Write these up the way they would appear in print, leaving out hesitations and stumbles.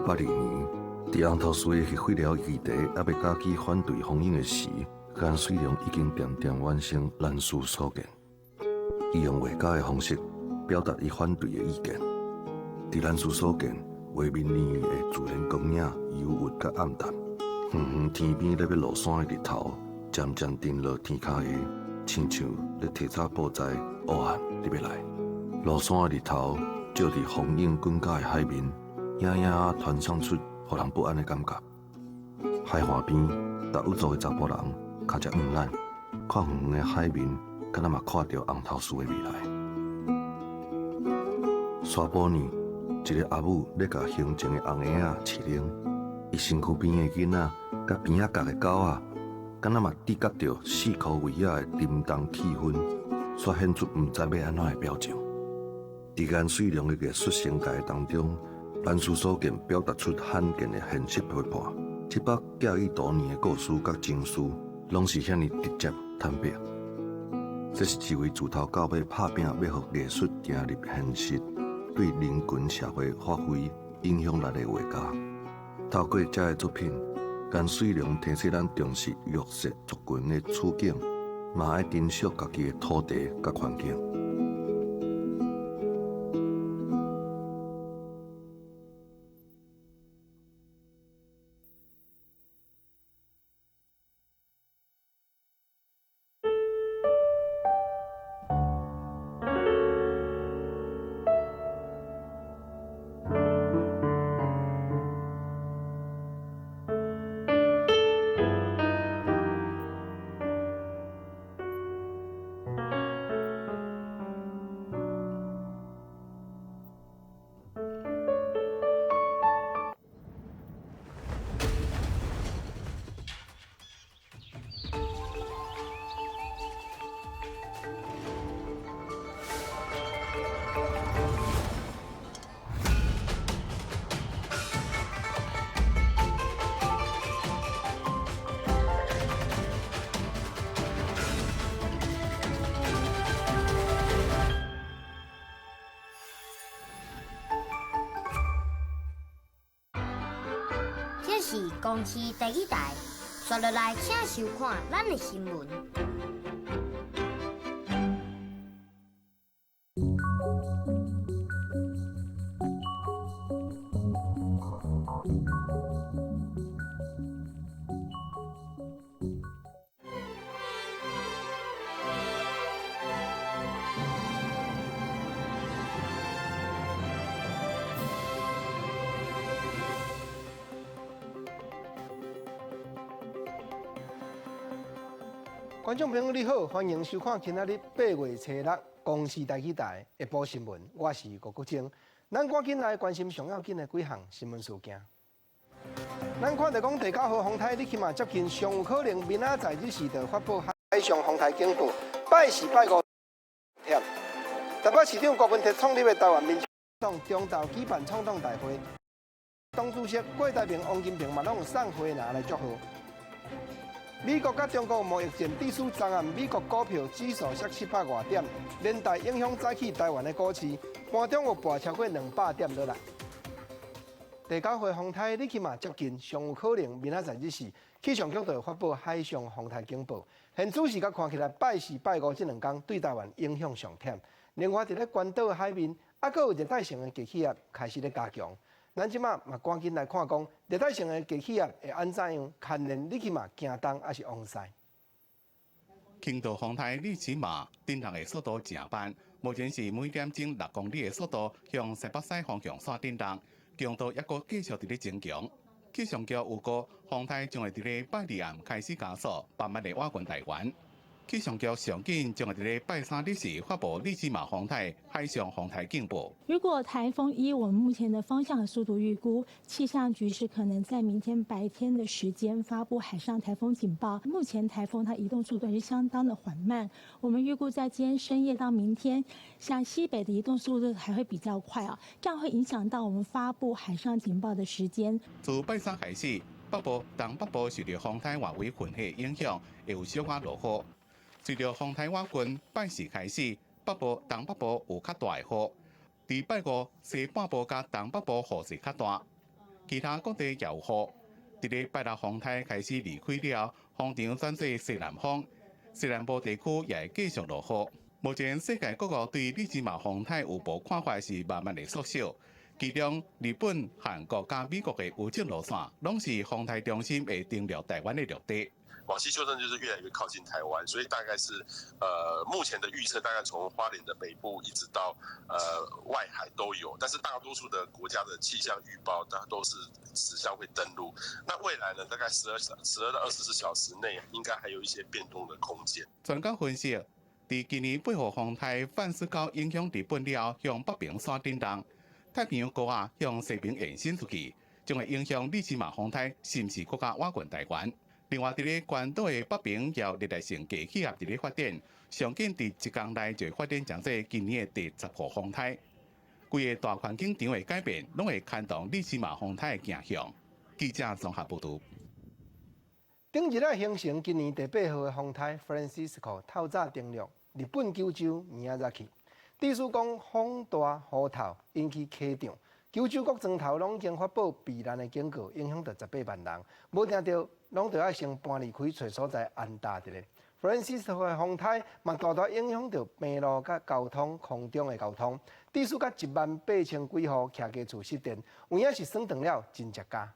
1982年，伫红头树的核废料基地还未加起反对封印的时，颜水龙已经渐渐完成蓝氏所见。伊用画家的方式表达伊反对的意见。伫蓝氏所见，画面里的自然光影忧郁甲暗淡，远远天边咧要落山的日头，渐渐沉落天骹下，亲像咧提早报知乌暗你要来。落山的日头照伫风影滚甲的海面，隐隐啊传送出互人不安的感觉。海岸边，踏有族的查甫人脚只黄懒，看远远的海面，敢若嘛看到红头树的未来。沙坡呢，一个阿母咧甲胸前的红婴仔饲奶，伊身躯边的囡仔，甲边仔角的狗仔，敢若嘛知觉到四khu围仔的沉重气氛，煞现出毋知要安怎的表情。伫颜水龙的艺术生涯当中，蓝氏所见表达出罕见的现实批判。700寄予多年的故事甲情绪，拢是遐尼直接坦白。这是一位自头到尾拍拼要互艺术行入现实，对人群社会发挥影响力的画家。透过这个作品，颜水龙提醒咱重视弱势族群的处境，嘛爱珍惜家己的土地甲环境。这是公视第一台，刷落来请收看咱的新闻。观众朋友你好，欢迎收看今仔日8月初6公视台记台下晡新闻，我是郭国正。咱赶紧来关心上要紧的几项新闻事件。咱看到讲第9号风台，你起码接近上有可能明仔载日时就发布海上风台警报，拜4拜5天。台北市长郭文哲创立的台湾民众中昼举办创党大会，党主席郭台铭、王金平嘛拢送花篮来祝贺。美国甲中国贸易战指数昨暗，美国股票指数跌700多点，连带影响早起台湾的股市，盘中有跌超过200点落来。第9回风台，你起码接近，上有可能明仔载日时，气象局就发布海上风台警报。现主时甲看起来，拜4、拜5这2天对台湾影响上忝。另外，伫咧关岛海面，还佫有热带性的低气压开始咧加强。咱即马嘛赶紧来看讲，热带性的低气压会安怎样？牵连你起码行东还是往西？轻度风台你起码震动的速度正慢，目前是每点钟6公里的速度向西北西方向线震动，强度也佫继续伫咧增强。气象局预估风台将会伫咧拜2暗开始加速，慢慢地划过台湾。气象局上紧将会伫咧拜3日时发布利基马风台海上风台警报。如果台风依我们目前的方向和速度预估，气象局是可能在明天白天的时间发布海上台风警报。目前台风它移动速度还是相当的缓慢，我们预估在今天深夜到明天，向西北的移动速度还会比较快啊，这样会影响到我们发布海上警报的时间。自拜3开始，北部、东北部受到风台外围混合影响，会有小可落雨。随着风台瓦群拜4开始，北部、东北部有较大的雨。伫拜5，西半部甲东北部雨势较大。其他各地摇雨。伫咧拜六风台开始离开了，风场转做西南风，西南部地区也会继续落雨。目前世界各国对利兹玛风台预报看法是慢慢的缩小，其中日本、韩国加美国的预测路线，拢是风台中心会登陆台湾的陆地。往西修正就是越来越靠近台湾，所以大概是目前的预测大概从花莲的北部一直到外海都有，但是大多数的国家的气象预报它都是指向会登陆。那未来呢，大概12到24小时内应该还有一些变动的空间。专家分析，伫今年8号风台范斯高影响日本了，向北平山震动，太平洋高压向西平延伸出去，将会影响利兹玛风台甚至国家瓦群台湾。另外，伫咧关岛的北平也有热带性低气压伫咧发展，上紧伫1天内就会发展成做今年的第10号风台。规个大环境场的改变，拢会牵动利兹玛风台的走向。记者综合报道。顶日形成今年第8号的风台 Francisco 透早登陆日本九州米亚扎基。地主讲风大雨透，引起溪涨。九州各庄头拢已经发布避难的警告，影响到18万人。无听到，拢就要先搬离开找所在安搭的咧。Francisco 的风台嘛大大影响到平路甲交通、空中的交通。地主甲18000几户徛家厝失电，有影是算长了真食家。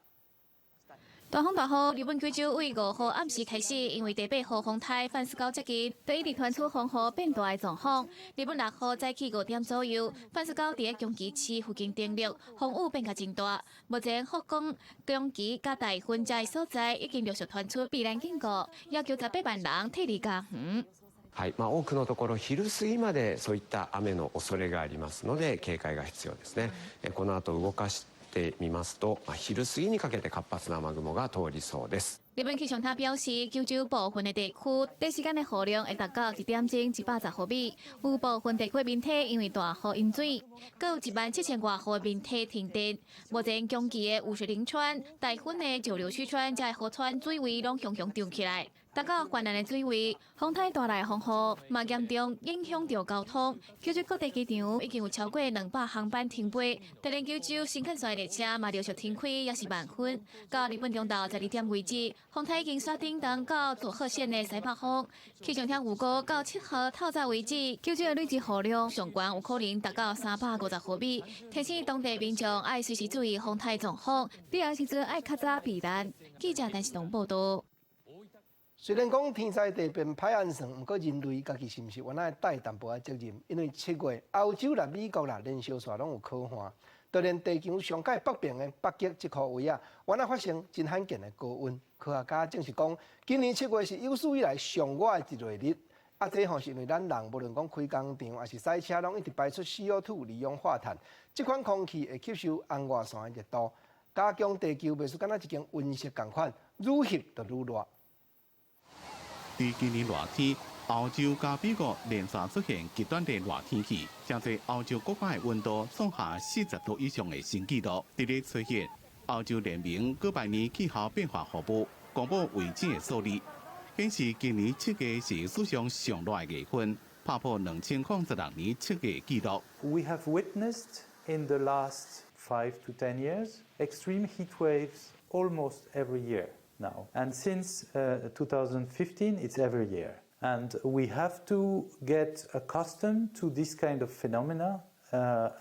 大风大雨，日本九州为5号暗时开始，因为第8号风台范斯高接近，就一直传出风雨变大的状况。日本6号早起5点左右，范斯高伫咧宫崎市附近登陆，风雨变甲真大。目前福冈、宫崎甲大分这所在已经陆续传出避难警告，要求18万人退离家園。はい、多くのところ昼過ぎまでそういった雨の恐れがありますので警戒が必要ですね。この後動かしてみますと、昼過ぎにかけて活発な雨雲が通りそうです。日本气象台表示，九州部分的地区短时间的雨量会达到1点钟110毫米，有部分地区面体因为大雨淹水，各有17000多户面体停电。目前宫崎的雾水林川、大分的九流区川，这河川水位拢熊熊涨起来。达到泛滥的水位，风台带来的风雨嘛严重影响到交通。九州各地机场已经有超过200航班停飞，就连九州新干线的列车嘛陆续停开，也是慢分。到日本中昼12点为止，风台已经刷顶东到佐贺县的西北方。气象厅预估到7号透早为止，九州的累计雨量上悬有可能达到350毫米，提醒当地民众要随时注意风台状况，必要时阵要较早避难。记者陈世东报道。虽然讲天灾地变歹安算，不过人类家己是毋是原来带淡薄仔责任？因为7月欧洲啦、美国啦、连烧线拢有可旱，就连地球上界北边的北极这块位啊，原来发生真罕见的高温。科学家证实讲，今年7月是有史以来上热的一个日。这是因为咱人无论讲开工厂还是赛车，拢一直排出 CO2 二氧化碳，这款空气会吸收红外线的热度，加强地球袂输敢若一间温室共款，愈翕就愈热。伫今年热天，欧洲加美国连续出现极端的热天气，将在欧洲国家的温度创下40度以上的新纪录。伫咧出现，欧洲联盟各百年气候变化服务公布卫星的数字，显示今年7月是史上上热的月份，打破2006年7月纪录。We have witnessed in the last 5 to 10 years extreme heat waves almost every year now. And since 2015, it's every year. And we have to get accustomed to this kind of phenomena,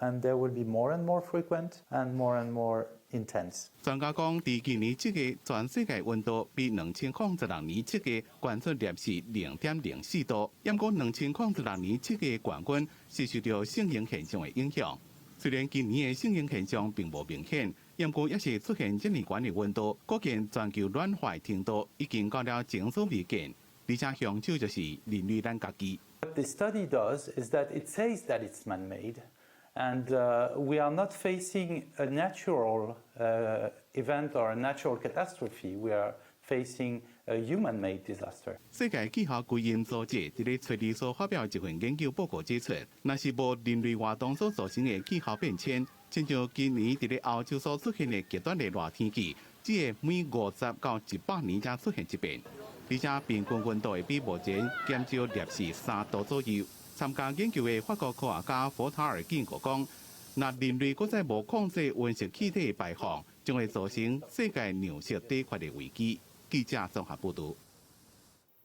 and they will be more and more frequent and more intense. 专家讲，伫今年7月，全世界温度比2006年7月悬出摄氏0.04度。不过2006年7月冠军是受到性形现象的影响。虽然今年的性形现象并无明显，不过也是出现这么高的温度，可见全球暖化程度已经到了前所未见。而且凶手就是人类咱家己。What the study does is that it says that it's man-made, and we are not facing a natural event or a natural catastrophe. We are facing a human-made disaster. 世界气候基因组织伫咧7月所发表一份研究报告指出，若是无人类活动所造成的气候变迁，亲像今年伫咧欧洲所出现的极端的热天气，只会每50到100年才出现一遍。而且平均温度会比目前减少摄氏3度左右。参加研究的法国科学家佛塔尔警告讲，若人类搁再无控制温室气体的排放，将会造成世界粮食短缺的危机。记者综合报道。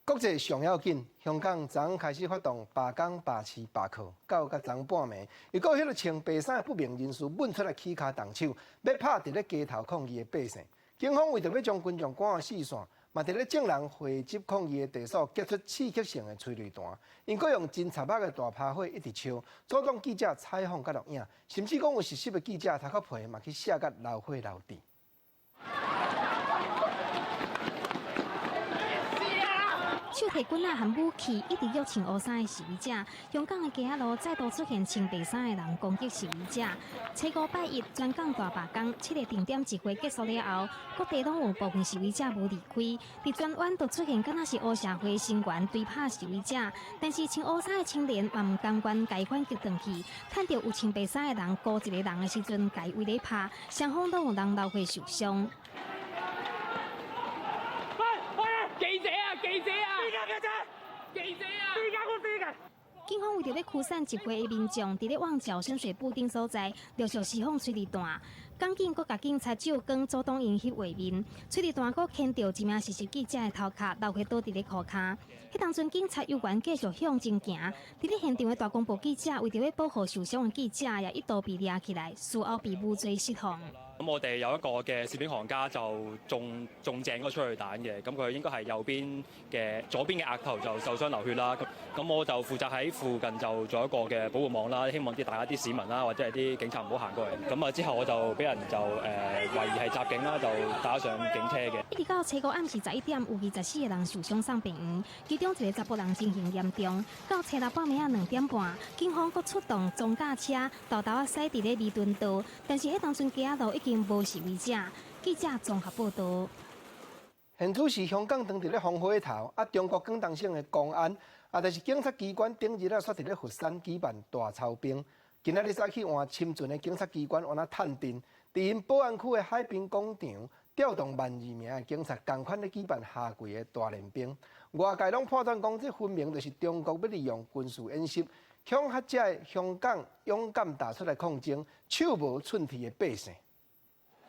国际上要紧，香港昨开始发动罢工、罢市、罢课，到昨半暝，又有迄个穿白衫的不明人士稳出来起骹动手，要拍伫咧街头抗议的百姓。警方为着要将群众赶啊四散，嘛伫咧众人汇集抗议的地所击出刺激性的催泪弹，因佫用真插目的大趴火一直烧，阻挡记者采访甲录影，甚至讲有实习的记者头壳皮嘛去写甲流血流滴。手提棍仔和武器，一直约穿乌衫的示威者。香港的街仔路再度出现穿白衫的人攻击示威者。初五拜一，全港大罢工，7个定点集会结束了后，各地拢有部分示威者无离开。伫全湾都出现敢若是黑社会成员追拍示威者，但是穿乌衫的青年嘛唔甘愿改款激转去，看到有穿白衫的人高一个人的时阵，改为咧拍，双方都有人流血受伤。記者啊！記者啊！邊個記者？記者啊！邊間公司嘅？警方為着要驅散集會的民眾，伫咧旺角深水埗等所在，陸續施放催淚彈。港警閣甲警察照光阻擋因翕畫面，催淚彈閣牽到一名實習記者的頭殼，流血倒伫咧褲骹。迄當陣警察有員繼續向前行，伫咧現場的大公報記者為着要保護受傷的記者，也一度被抓起來，事後被無罪釋放。咁我哋有一個嘅攝影行家就中正嗰個催淚彈嘅，咁佢應該係右邊嘅左邊嘅額頭就受傷流血啦。咁我就負責喺附近就做一個嘅保護網啦，希望大家啲市民啦或者係啲警察唔好行過嚟。咁啊之後我就俾人就懷疑係襲警啦，就打上警車嘅。一直到初五暗時11點，有24個人受傷送病院，其中一個查甫人情形嚴重。到初六半暝啊2點半，警方閣出動裝甲車，豆啊駛伫咧彌敦道，但是迄當陣街仔路已經無示威者。記者綜合報道。現處是香港當地咧烽火頭，中國廣東省的公安，就是警察機關頂日煞佇咧佛山舉辦大操兵。今仔日早起換深圳的警察機關換探定，伫因寶安區的海濱廣場調動12名的警察，共款咧舉辦下跪的大練兵。外界攏判斷講，這分明就是中國要利用軍事演習，恐嚇這個香港勇敢打出來抗爭、手無寸鐵的百姓。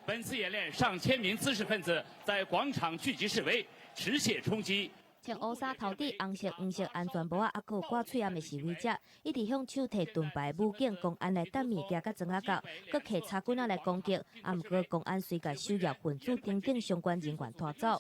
本次演練，上千名知識分子在廣場聚集示威，持械衝擊。穿烏紗頭戴紅色、黃色安全帽啊，還有掛喙暗的示威者，一直向手提盾牌武警、公安來等物件，甲裝啊到，佮摕叉棍仔來攻擊。啊，毋過公安隨甲收押分子等等相關人員拖走。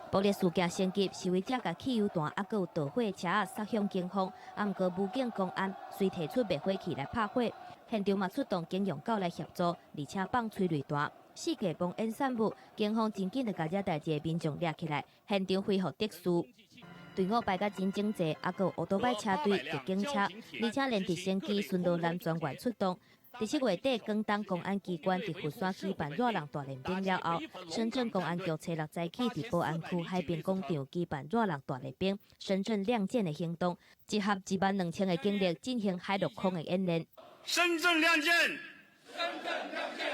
暴力事件升級，示威者甲汽油彈，還有導火的車殺向警方。啊，毋過武警、公安隨提出滅火器來拍火，現場嘛出動警用狗來協助，而且放催淚彈。四架幫演散舞，警方真緊就甲這代志的民眾抓起來，現場恢復秩序。隊伍排甲真整齊，還有烏多擺車隊、特警車，而且連佇升機巡邏男專員出動。第7月底，廣東公安機關佇佛山舉辦熱人大練兵了後，深圳公安局初6早起佇寶安區海濱廣場舉辦熱人大練兵，深圳亮劍的行動，集合12000個警力進行海陸空的演練。深圳亮劍，深圳亮劍，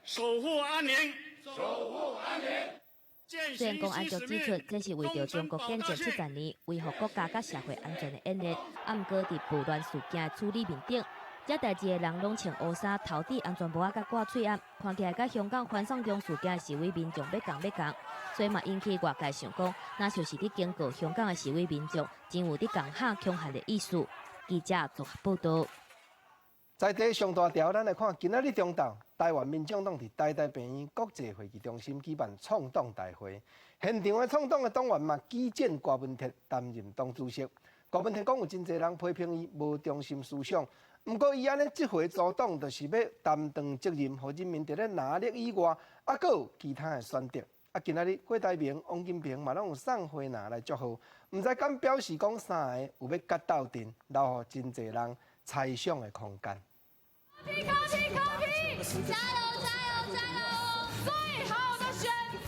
守護安寧，守護安寧。雖然公安局指出，這是為着中國建政70年維護國家甲社會安全的演練，啊，毋過佇暴亂事件的處理面頂。這代志的人攏穿烏紗、頭戴安全帽啊，甲掛喙暗，看起來甲香港反送中事件的示威民眾要共，所以嘛引起外界想講，那就是伫警告香港的示威民眾，真有伫共嚇恐嚇的意思。記者綜合報道。在地上大條，咱來看今仔日中晝，台灣民眾黨佇台大病院國際會議中心舉辦創黨大會，現場的創黨的黨員嘛舉薦郭文鐵擔任黨主席。郭文鐵講有真濟人批評伊無中心思想。毋過，伊安尼即回組黨，就是要擔當責任，互人民佇咧拿力以外，還佫有其他的選擇。今仔日郭台銘、王金平嘛攏有送花籃來祝賀，毋知敢表示講啥個有要甲鬥陣，留互真濟人猜想的空間。加油加油加油！最好的選擇。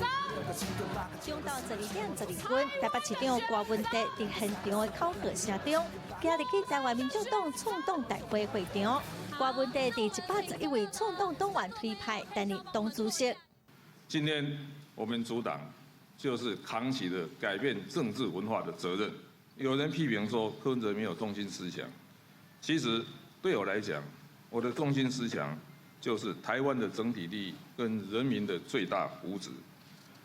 中到12:12分，台北市長郭文鐵佇現場的口賀聲中，今日去台灣民眾黨創黨大會會場，郭文鐵佇111位創黨黨員推派擔任黨主席。今天我們組黨就是扛起了改變政治文化的責任。有人批評說柯文哲沒有中心思想，其實對我來講，我的中心思想就是台湾的整体利益跟人民的最大福祉。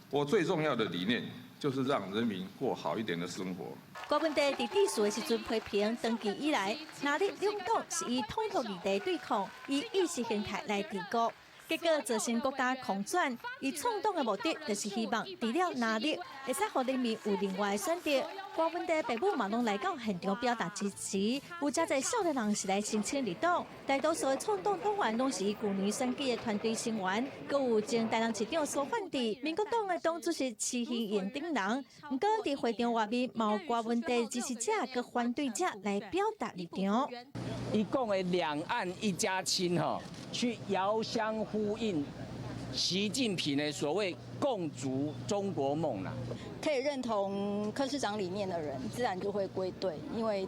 我最重要的理念就是让人民过好一点的生活。郭文泰伫致辞的时阵批评，长期以来，哪里两党是以统独议题对抗，以意识形态来治国。结果造成国家空转，以创党的目的，就是希望除了哪里会使让人民有另外的选择。郭文泰父母嘛拢来到现场表达支持，有真侪少年人是来申请入党，大多数的创党党员拢是旧年选举的团队成员，阁有前台南市长苏焕智、民国党的党主席徐熙燕等人。不过伫会场外面，嘛有郭文泰支持者佮反对者来表达立场。一共的两岸一家亲哈，去遥相呼应习近平的所谓共筑中国梦啦。可以认同柯市长理念的人，自然就会归队，因为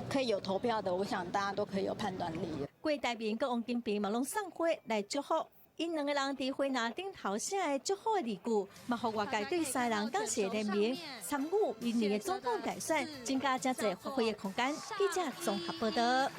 可以有投票的，我想大家都可以有判断力。郭台铭佮王金平嘛拢送花来祝福。因两个人伫花篮顶头写的祝福的字句，嘛互外界对三人感谢联名参与明年的总统大选，增加真侪发挥的空间。记者综合报道。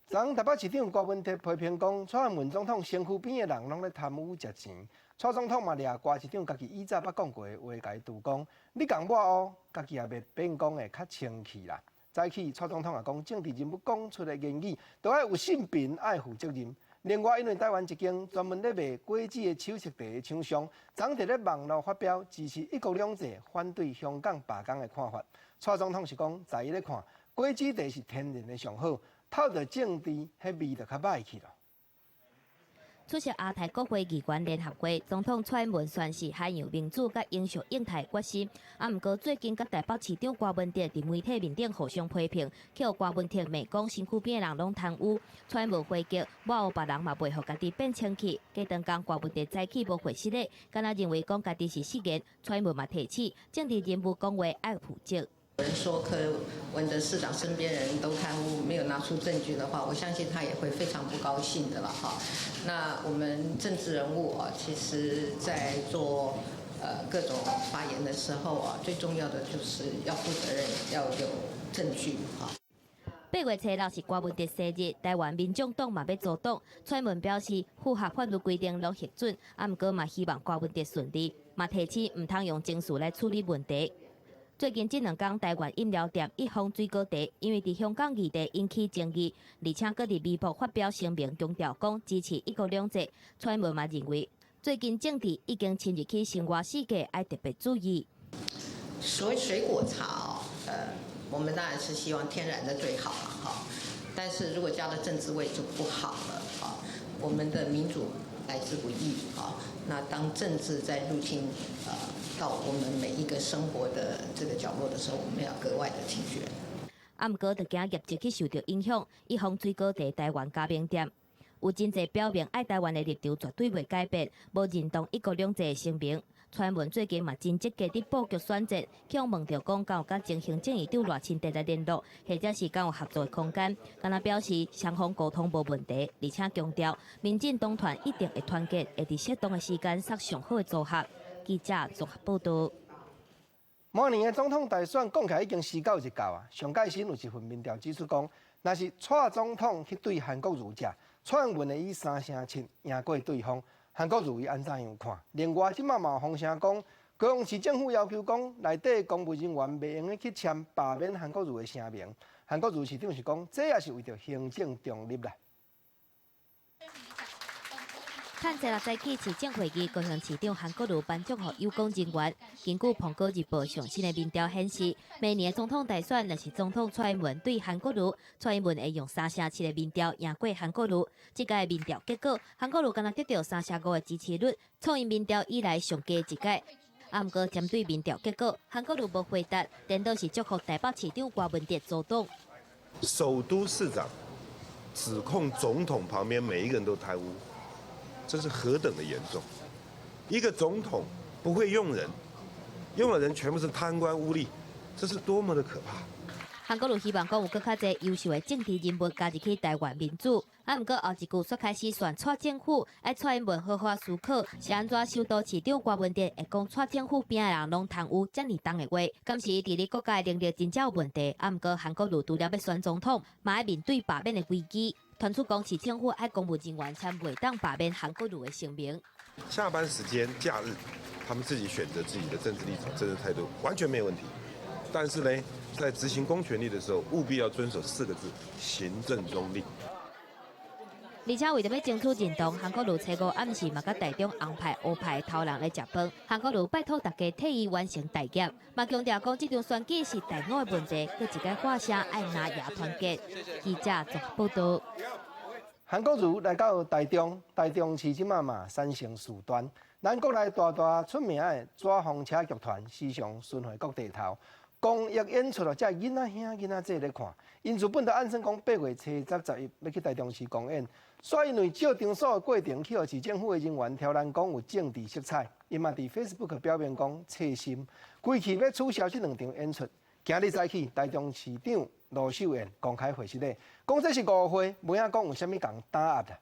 昨台北市长郭文泰批评讲，蔡英文总统身躯边的人拢咧贪污食钱。蔡总统嘛掠郭市长家己以前捌讲过的话，甲伊杜讲，你讲我哦，家己也袂变讲的较清气啦。早起蔡总统也讲，政治人物讲出的言语，都要有信凭，爱负责任。另外，因为台湾一间专门咧卖果子的手续地的厂商，昨伫咧网络发表支持一国两制、反对香港罢工的看法。蔡总统是讲，在伊咧看，果子地是天然的上好，透着政治，迄味就较歹去了。出席亚太国会议员联合会，总统蔡英文宣示海洋民主甲英属印太决心。毋过最近甲台北市长郭文泰伫媒体面顶互相批评，叫郭文泰骂讲身躯边的人拢贪污。蔡英文回击，我有别人嘛袂互家己变清气。加当讲郭文泰早起无回失礼，敢若认为讲家己是失言。蔡英文嘛提起，政治人物讲话爱负责。有人说柯文哲市长身边人都贪污，没有拿出证据的话，我相信他也会非常不高兴的了哈。那我们政治人物啊，其实在做各种发言的时候啊，最重要的就是要负责任，要有证据哈。8月初六是郭文泰生日，台湾民众党嘛要组党。蔡英文表示，符合法律规定拢核准，毋过嘛希望郭文泰顺利，嘛提起唔通用情绪来处理问题。最近这2天，台湾饮料店一方水果茶因为伫香港议题引起争议，而且搁伫微博发表声明，强调讲支持一国两制。蔡英文嘛认为，最近政治已经侵入去生活世界，要特别注意。所谓水果茶我们当然是希望天然的最好了哈，但是如果加了政治味就不好了哈。我们的民主来之不易哈，那当政治在入侵到我们每一个生活的这个角落的时候，我们要格外的警觉。毋过，就惊业绩去受到影响，一方水果茶台湾加盟店有真侪表明爱台湾的立场绝对袂改变，无认同一国两制的声明。蔡英文最近嘛真积极伫布局选战，向问到讲敢有甲前行政院长赖清德来联络，或者是敢有合作的空间，敢若表示双方沟通无问题，而且强调民进党团一定会团结，会伫适当的时间选上好的组合。记者综合报道。明年的总统大选讲起来已经49日到啊，上届新有一份民调指出讲，若是蔡总统去对韩国瑜者，蔡英文会以3-7赢过对方。韩国瑜伊安怎样看？另外，即马嘛有风声讲，高雄市政府要求讲，内底公务人员袂用去签罢免韩国瑜的声明。韩国瑜市长是讲，这也是为着行政中立啦。趁16早起市政会议，高雄市长韩国瑜颁奖予有功人员。根据《苹果日报》上新的民调显示，明年总统大选若是总统蔡英文对韩国瑜，蔡英文会用3-7的民调赢过韩国瑜。这届民调结果，韩国瑜敢若得到3-5的支持率，创因民调以来上低一届。毋过针对民调结果，韩国瑜无回答，颠倒是祝福台北市长郭文泰组党。首都市长指控总统旁边每一个人都贪污。这是何等的严重！一个总统不会用人，用的人全部是贪官污吏，这是多么的可怕！韩国瑜希望讲有更较侪优秀的政治人物加入去台湾民主。毋过后一句说开始选蔡政府，爱蔡英文好好思考是安怎首都市长郭文泰会讲蔡政府边的人拢贪污遮尔重的话，敢是伫咧国家的能力真正有问题。毋过韩国瑜除了要选总统，嘛要面对罢免的危机。传出讲市政府爱公务人员签袂当罢免韩国瑜的声明。下班时间、假日，他们自己选择自己的政治立场、政治态度，完全没有问题。但是呢，在执行公权力的时候，务必要遵守4个字：行政中立。而且为着要争取认同，韩国瑜初5暗时嘛，甲台中红派、乌派头人来食饭。韩国瑜拜托大家替伊完成大业，嘛强调讲这场选举是台湾的问题，佮一个话声爱拿也团结。记者综合报道。韩国瑜来到台中，台中市即嘛山城事端，咱国内大出名的纸风车剧团时常巡回各地头。公益演出才囡仔兄囡仔姐咧看，因此本就暗算讲8月初11要去台中市公演，所以因为照场所的过程去互市政府的人员挑咱讲有政治色彩，因嘛伫 Facebook 表明讲切心，规期要取消这2场演出。今日早起，台中市长罗秀燕公开回释咧，讲这是误会，无影讲有啥物共打压啦。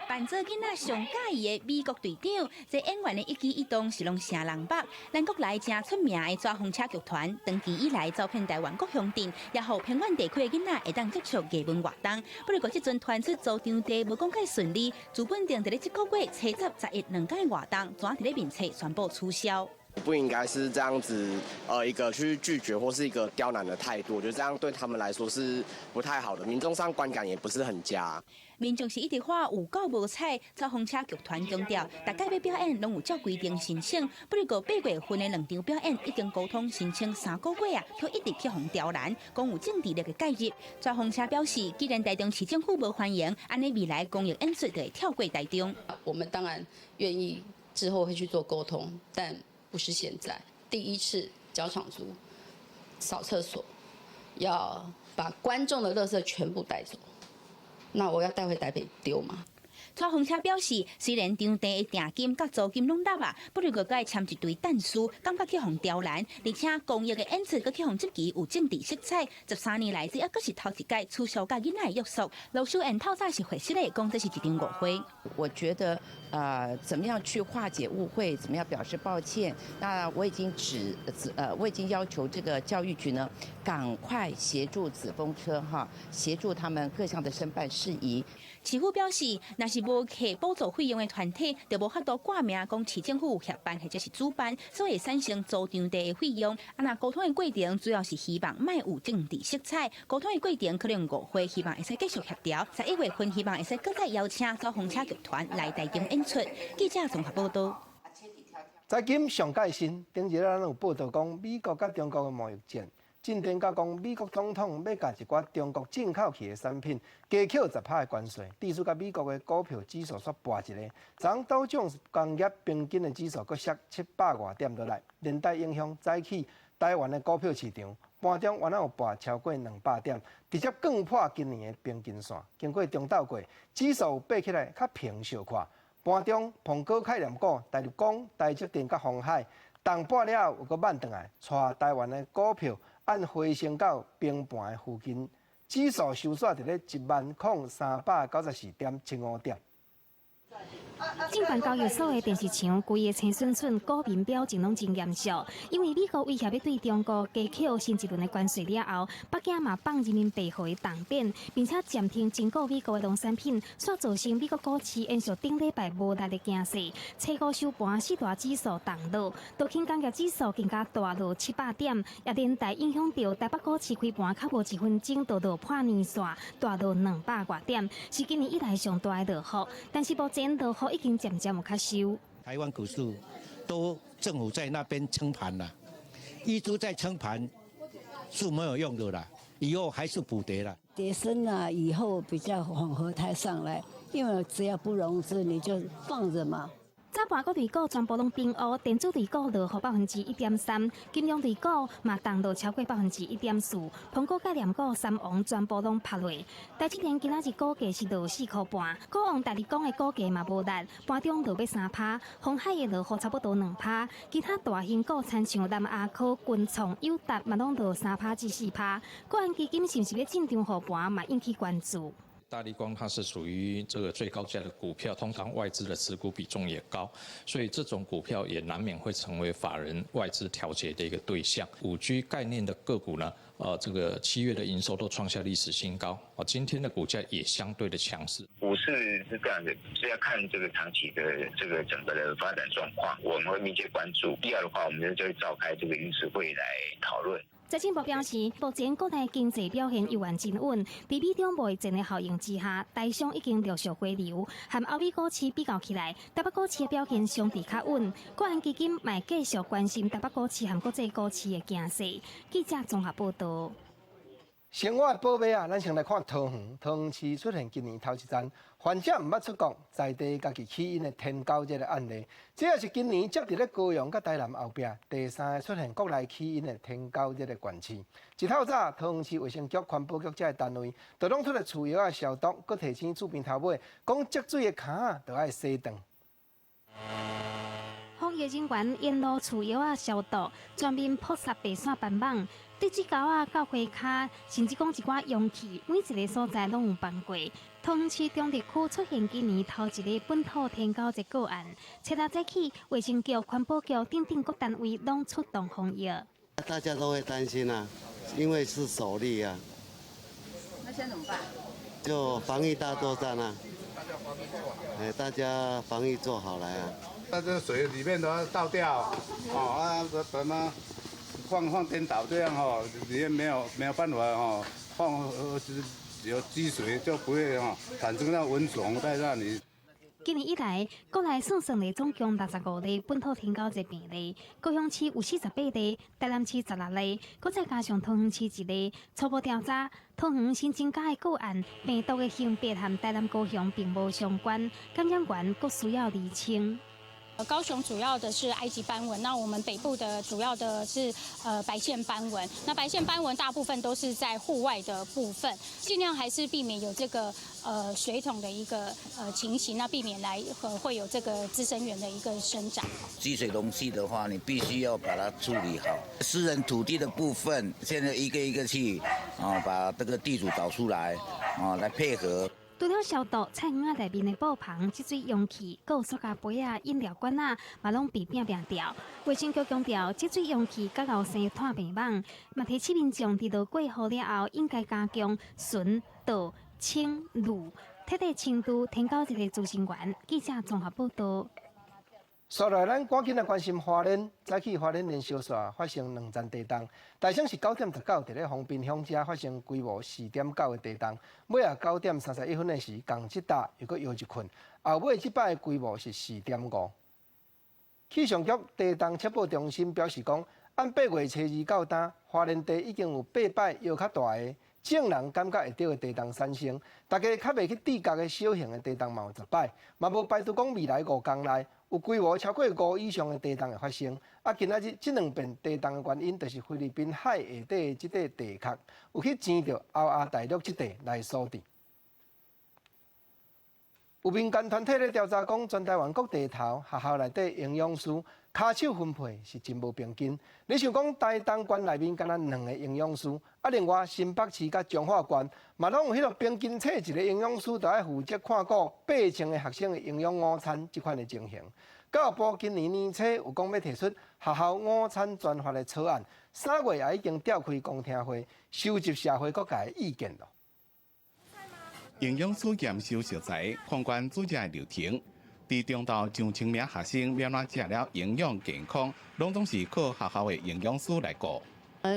扮做囡仔上介意的美国队长，这演员的一举一动是拢成人目。咱国内正出名的纸风车剧团，长期以来走遍台湾各乡镇，也互偏远地区的囡仔会当接触艺文活动。不过，这阵传出租场地无讲介顺利，资本定伫咧这个月初10、11 2天活动，转伫咧面册宣布取消。不应该是这样子，一个去拒绝或是一个刁难的态度，我觉得这样对他们来说是不太好的，民众上观感也不是很佳。民众是一直话有够无彩，纸风车剧团强调，大家要表演拢有照规定申请。不过8月份的2场表演已经沟通申请3个月啊，却一直去互刁难，讲有政治力的介入。纸风车表示，既然台中市政府无欢迎，安尼未来公益演出就会跳过台中。我们当然愿意之后会去做沟通，但不是现在。第一次交场租、扫厕所，要把观众的垃圾全部带走。那我要带回台北丢吗？纸风车表示，虽然场地的定金甲租金拢纳啊，不过佮签一堆但书，感觉去互刁难，而且公益的演出佮去互积极有政治色彩。13年来，这还阁是头一届取消甲囡仔的约束。罗秀燕透早是回释咧，讲这是一场误会。我觉得怎么样去化解误会，怎么样表示抱歉？那我已经我已经要求这个教育局呢，赶快协助紫风车协助他们各项的申办事宜。市府表示，若是无摕补助费用的团体，就无法度挂名讲市政府有协办或者是主办，所以会产生租场地的费用。那沟通的过程主要是希望卖有政治色彩，沟通的过程可能误会，希望会使继续协调。11月份希望会使搁再邀请纸风车剧团来台中演出。记者综合报道。财经上界新，顶日咱有报道讲，美国甲中国的贸易战。进展到讲，美国总统要甲一寡中国进口去的产品加扣10%的关税，致使甲美国的股票指数煞拔一个。昨道琼工业平均的指数阁跌700多点落来，连带影响早起台湾的股票市场。盘中原来有拔超过200点，直接更破今年的平均线。经过中斗过，指数爬起来较平小看。盘中苹果概念股、大立光、台积电甲鸿海动半了后，有个慢转来，带台湾的股票按回升到平盘的附近，指数收煞伫咧10394.75点。证券交易所的电视墙规个青笋笋，股民表情拢真严肃，因为美国威胁要对中国加扣新一轮的关税了后，北京嘛放人民币互伊动贬，并且暂停进口美国的农产品，煞造成美国股市延续顶礼拜无力的惊势。初五收盘4大指数动落，道琼工业指数更加大落700点，也连带影响到台北股市开盘较无1分钟就落破年线，大落200多点，是今年以来上大的落幅。但是目前落幅已经渐渐有较收。台湾股市都政府在那边撑盘了，一直在撑盘是没有用的啦，以后还是补跌了。跌升啊，以后比较缓和才上来，因为只要不融资，你就放着嘛。早盘各类股全部拢平乌，电子类股落后1.3%，金融类股嘛动落超过1.4%，苹果概念股3王全部拢拍落。台积电今仔日股价是落4块半，股王大立光的股价嘛无力，盘中落要3%，鸿海的落后差不多2%，其他大型股参像南亚科、群创、友达嘛拢落3%至4%。国安基金是不是要进场护盘嘛引起关注？大立光它是属于这个最高价的股票，通常外资的持股比重也高，所以这种股票也难免会成为法人外资调节的一个对象。5G 概念的个股呢，这个7月的营收都创下历史新高，今天的股价也相对的强势。股市是这样的，是要看这个长期的这个整个的发展状况，我们会密切关注。必要的话，我们就会召开这个理事会来讨论。财政部表示，目前国内经济表现依然真稳，在美中贸易战的效应之下，台商已经陆续回流，和欧美股市比较起来，台北股市的表现相对较稳。国安基金也继续关心台北股市和国际股市的形势。记者综合报道。生活的宝贝啊，咱先来看桃园。桃园市出现今年头一站患者唔捌出国，在地家己起因的天狗这个案例，这也是今年接伫咧高雄甲台南后壁第3个出现国内起因的天狗这个县市。一透早，桃园市卫生局环保局这个单位，就弄出了除药啊消毒，佮提醒厝边头尾，讲积水的骹啊，就爱洗断。防疫人员沿路除药啊消毒，全面扑杀白线斑网。地质狗啊到花骹，甚至讲一寡容器，每一个所在拢有办过。桃园市中立区出现今年头一个本土天狗这个案，七大早起，卫生局、环保局等各单位拢出动防疫。大家都会担心啊，因为是首例啊。那现在怎么办？就防疫大作战啊！大家防疫做好来啊！那这水里面都要倒掉，等它放颠倒这样里面没有办法放有积水就不会产生那蚊虫在那里。今年以来，国内算的总共65例本土天狗这病例，高雄市有48例，台南市16例，搁再加上桃园市1例。初步调查，桃园新增加的个案，病毒的性别和台南、高雄并无相关，感染源佫需要厘清。高雄主要的是埃及斑纹，那我们北部的主要的是白线斑纹。那白线斑纹大部分都是在户外的部分，尽量还是避免有这个水桶的一个情形，那避免来会有这个滋生源的一个生长。积水容器的话，你必须要把它处理好。私人土地的部分，现在一个一个去把这个地主找出来来配合。除了消毒，菜园仔内面的布棚、积水容器、有塑胶杯啊、饮料罐啊，嘛拢被摒掉。卫生局强调，积水容器甲后生炭病网，嘛提醒民众伫落过后了后，应该加强巡、倒、清、滤，彻底清除天狗这个滋生源。记者综合报道。接下来，咱赶紧来关心花莲。早起花莲连续线发生2站地震，大省是9:19，伫咧丰滨乡遮发生规模4.9的地震。尾啊9:31的时，共一搭又搁摇一困，后尾这摆的规模是4.5。气象局地震测报中心表示讲，按8月初2到今，花莲地已经有8摆摇较大的。正人感觉会到的地动产生，大家较袂去地角的小型的地动嘛有10摆，嘛无排除讲未来5天内有规模超过5以上的地动会发生。今仔日这2遍地动的原因，就是菲律宾海下底的这块地壳有去争到欧亚大陆这地来所地。有民间团体咧调查讲，全台湾各地头学校内底营养师骹手分配是真无平均。你想讲台东县内面敢若2个营养师，另外新北市甲彰化县嘛拢有迄个平均册一个营养师，就爱负责看顾8000个学生的营养午餐这款的情形。教育部今年年初有讲要提出学校午餐专法的草案，3月也已经召开公听会，收集社会各界的意见咯。营养师验收食材，看管煮食的流程。伫中到上千名学生了哪食了营养健康，拢总是靠学校的营养师来顾。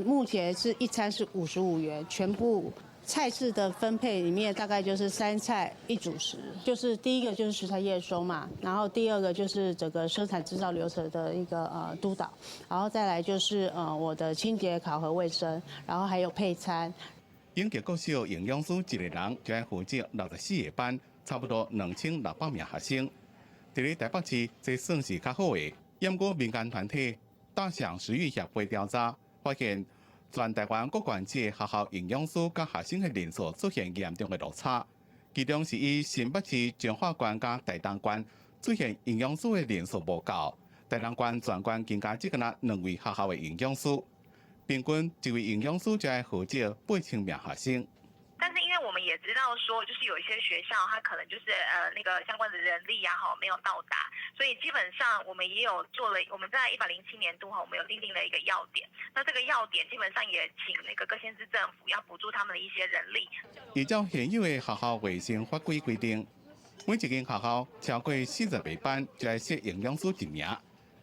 目前是一餐是55元，全部菜式的分配里面大概就是3菜1主食，就是第一个就是食材验收嘛，然后第二个就是整个生产制造流程的一个督导，然后再来就是我的清洁考核卫生，然后还有配餐。永吉国小营养师一个人就要负责64个班，差不多2600名学生。伫咧台北市，这算是较好的。验过民间团体大象食育协会调查，发现全台湾各县市学校营养师甲学生的人数出现严重的落差。其中是以新北市彰化县甲台东县出现营养师的人数无够，台东县全县增加只敢若2位学校的营养师。平均1位营养师就要负责8000名学生。但是因为我们也知道说，就是有一些学校它可能就是那个相关的人力啊没有到达，所以基本上我们也有做了，我们在107年度我们有订定了一个要点，那这个要点基本上也请那个各县市政府要补助他们的一些人力。依照现有的学校卫生法规规定，每一间学校超过48班就要设营养师1名，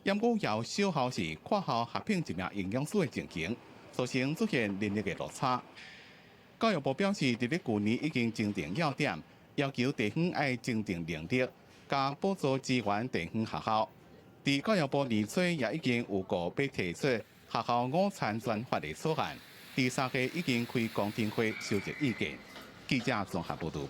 因果有小校是跨校合并1名营养师的情形，造成出现人力的落差。教育部表示，伫咧去年已经制定要点，要求地方要增订能力，加补助资源地方学校。伫教育部年初也已经有个要提出学校午餐专法的草案，第3个已经开公听会收集意见。记者综合报道。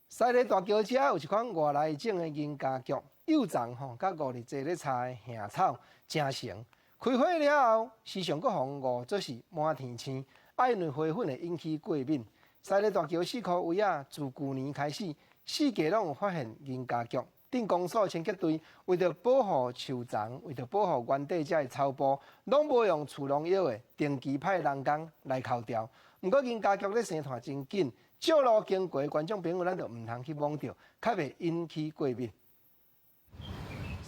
西螺大桥遮有一款外来种的银加菊，幼丛甲五日坐咧菜的杏草真成，开花了后，时常阁风雾做是满天青。爱嫩花粉会引起过敏。西螺大桥4棵位啊，自去年开始，四界拢有发现银加菊。镇公所清洁队为着保护树丛，为着保护原地遮的草坡，拢无用除农药的，定期派人工来扣掉。毋过银加菊咧生产真紧，少路经过观众朋友，咱就毋通去摸着，较袂引起过敏。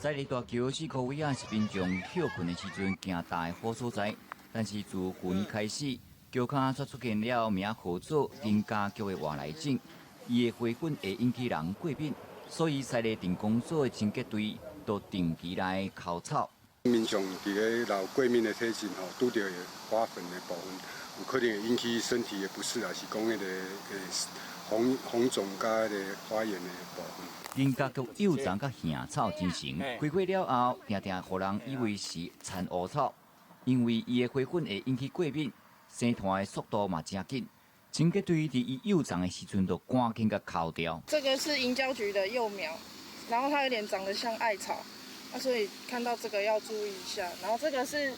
西螺大桥4棵位啊，是民众休困的时阵行大的好所在，但是自去年开始。桥骹却出现了名号做银加菊的外来种，伊的花粉会引起人过敏，所以西螺镇公所的清洁队都定期来扣草。民众伫咧老过敏的体质拄到花粉的部分，有可能会引起身体的不适，还是讲迄个红肿甲迄个发炎的部分。银加菊幼丛甲杏草真成，开花了后，常常互人以为是蚕乌草，因为伊的花粉会引起过敏。生团的速度嘛真紧，清洁队伫伊幼丛的时阵就赶紧甲扣掉。这个是银胶菊的幼苗，然后它有点长得像艾草，所以看到这个要注意一下。然后这个是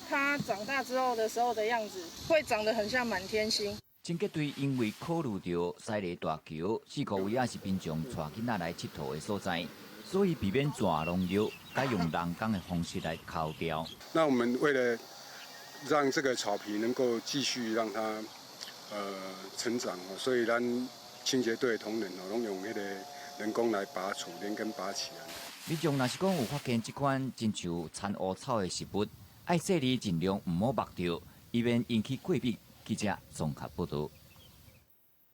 它长大之后的时候的样子，会长得很像满天星。清洁队因为考虑到西螺大桥4棵位也是民众带囡仔来佚佗的所在，所以避免抓农药，改用人工的方式来扣掉。那我们为了让这个草皮能够继续让它成长所以咱清洁队的同仁拢用迄个人工来拔除，连根拔起来。民众若是讲有发现这款亲像蚕乌草的食物，爱细腻尽量唔好摸着，以免引起过敏。记者综合报道。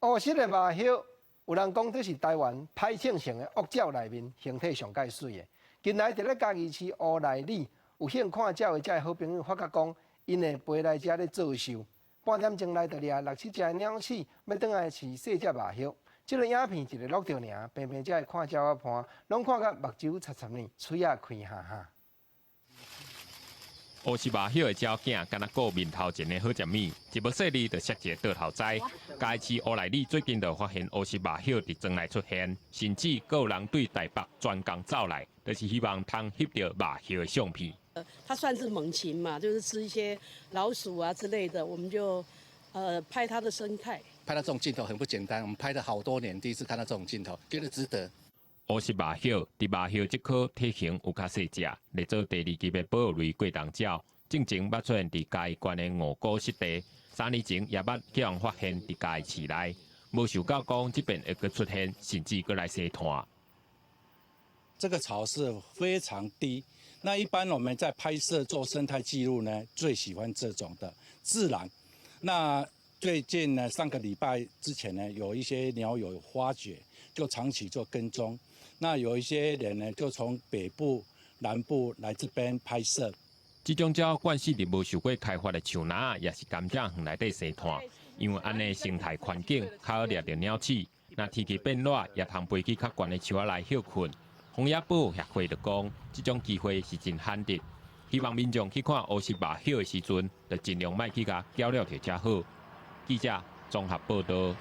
乌色的麻叶，有人讲这是台湾派庆型的乌鸟内面形体上介水的。近来伫咧嘉义市乌来里有幸看鸟的遮好朋友发觉讲。因会飞来遮咧做秀，半点钟内就掠6、7只鸟鼠，要转来饲细只麻叶。这个影片一个录到尔，平平才会看鸟仔盘，拢看甲目睭擦擦呢，嘴也开哈哈。乌是麻叶的鸟囝，敢若顾面头前的好食米，一无细腻就设一个倒头栽。嘉义市乌来里最近就发现乌是麻叶伫庄内出现，甚至还有人对台北专工走来，就是希望通翕到麻叶的相片。它算是猛禽嘛，就是吃一些老鼠啊之类的，我们就拍它的生态。拍到这种镜头很不简单，我们拍了好多年，第一次看到这种镜头，觉得值得。乌是麻叶，伫麻叶这棵体型有较细只，来做第2级的保育类过冬鸟，正前捌出现伫嘉义县的五股湿地，3年前也捌叫人发现伫嘉义市内，无想到讲这边会阁出现，甚至阁来生团。这个潮是非常低。那一般我们在拍摄做生态记录呢，最喜欢这种的自然。那最近呢，上个礼拜之前呢，有一些鸟友发觉，就长期做跟踪。那有一些人呢，就从北部、南部来这边拍摄。这种鸟惯势伫无受过开发的树林，也是甘蔗园内底生团，因为安尼生态环境较好掠到鸟鼠。那天气变热，也通飞去较悬的树仔来休困。枫叶保护协会就讲，这种机会是真罕得，希望民众去看乌是麻叶的时阵，就尽量莫去甲搅了就较好。记者综合报道。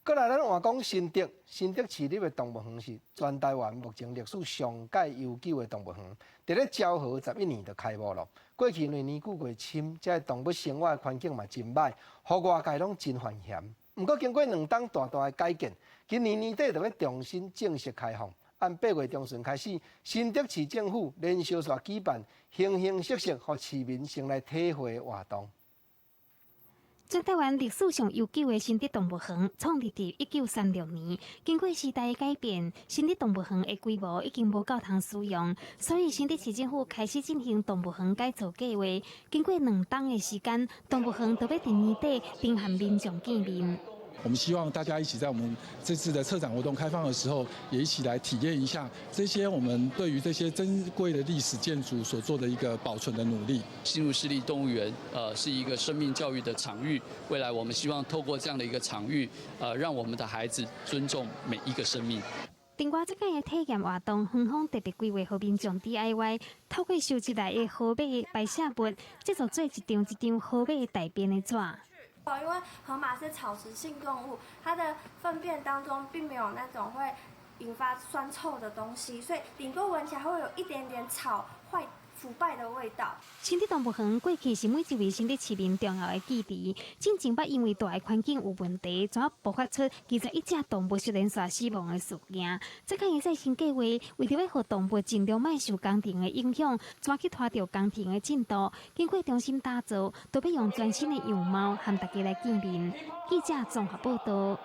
过来，咱话讲新竹市立的动物园是全台湾目前历史上界悠久的动物园，伫咧昭和11年就开幕了。过去2年久过深，这动物生活的环境嘛真歹，户外界拢真烦嫌。不过经过2档大的改建，今年年底就要重新正式开放。按8月中旬开始，新竹市政府连续举办形形色色，互市民先来体会的活动。全台湾历史上悠久的新竹动物园创立伫1936年，经过时代的改变，新竹动物园的规模已经无够通使用，所以新竹市政府开始进行动物园改造计划。经过2冬的时间，动物园就要伫年底并和民众见面。我们希望大家一起在我们这次的策展活动开放的时候，也一起来体验一下这些我们对于这些珍贵的历史建筑所做的一个保存的努力。新竹市立动物园是一个生命教育的场域，未来我们希望透过这样的一个场域，让我们的孩子尊重每一个生命。另外，这届的体验活动，园方特别规划给民众 DIY， 透过收集来的河马的排泄物，制作做一张一张河马的大便的纸。因为河马是草食性动物，它的粪便当中并没有那种会引发酸臭的东西，所以顶多闻起来会有一点点草腐败的味道。新竹动物园过去是每一位新竹市民重要的基地，进前捌因为大环境有问题，怎爆发出21只动物连续死亡的事件。这项的再新计划，为了要让动物尽量莫受工程的影响，怎去拖着工程的进度，经过重新打造，都要用全新的样貌和大家来见面。记者综合报道。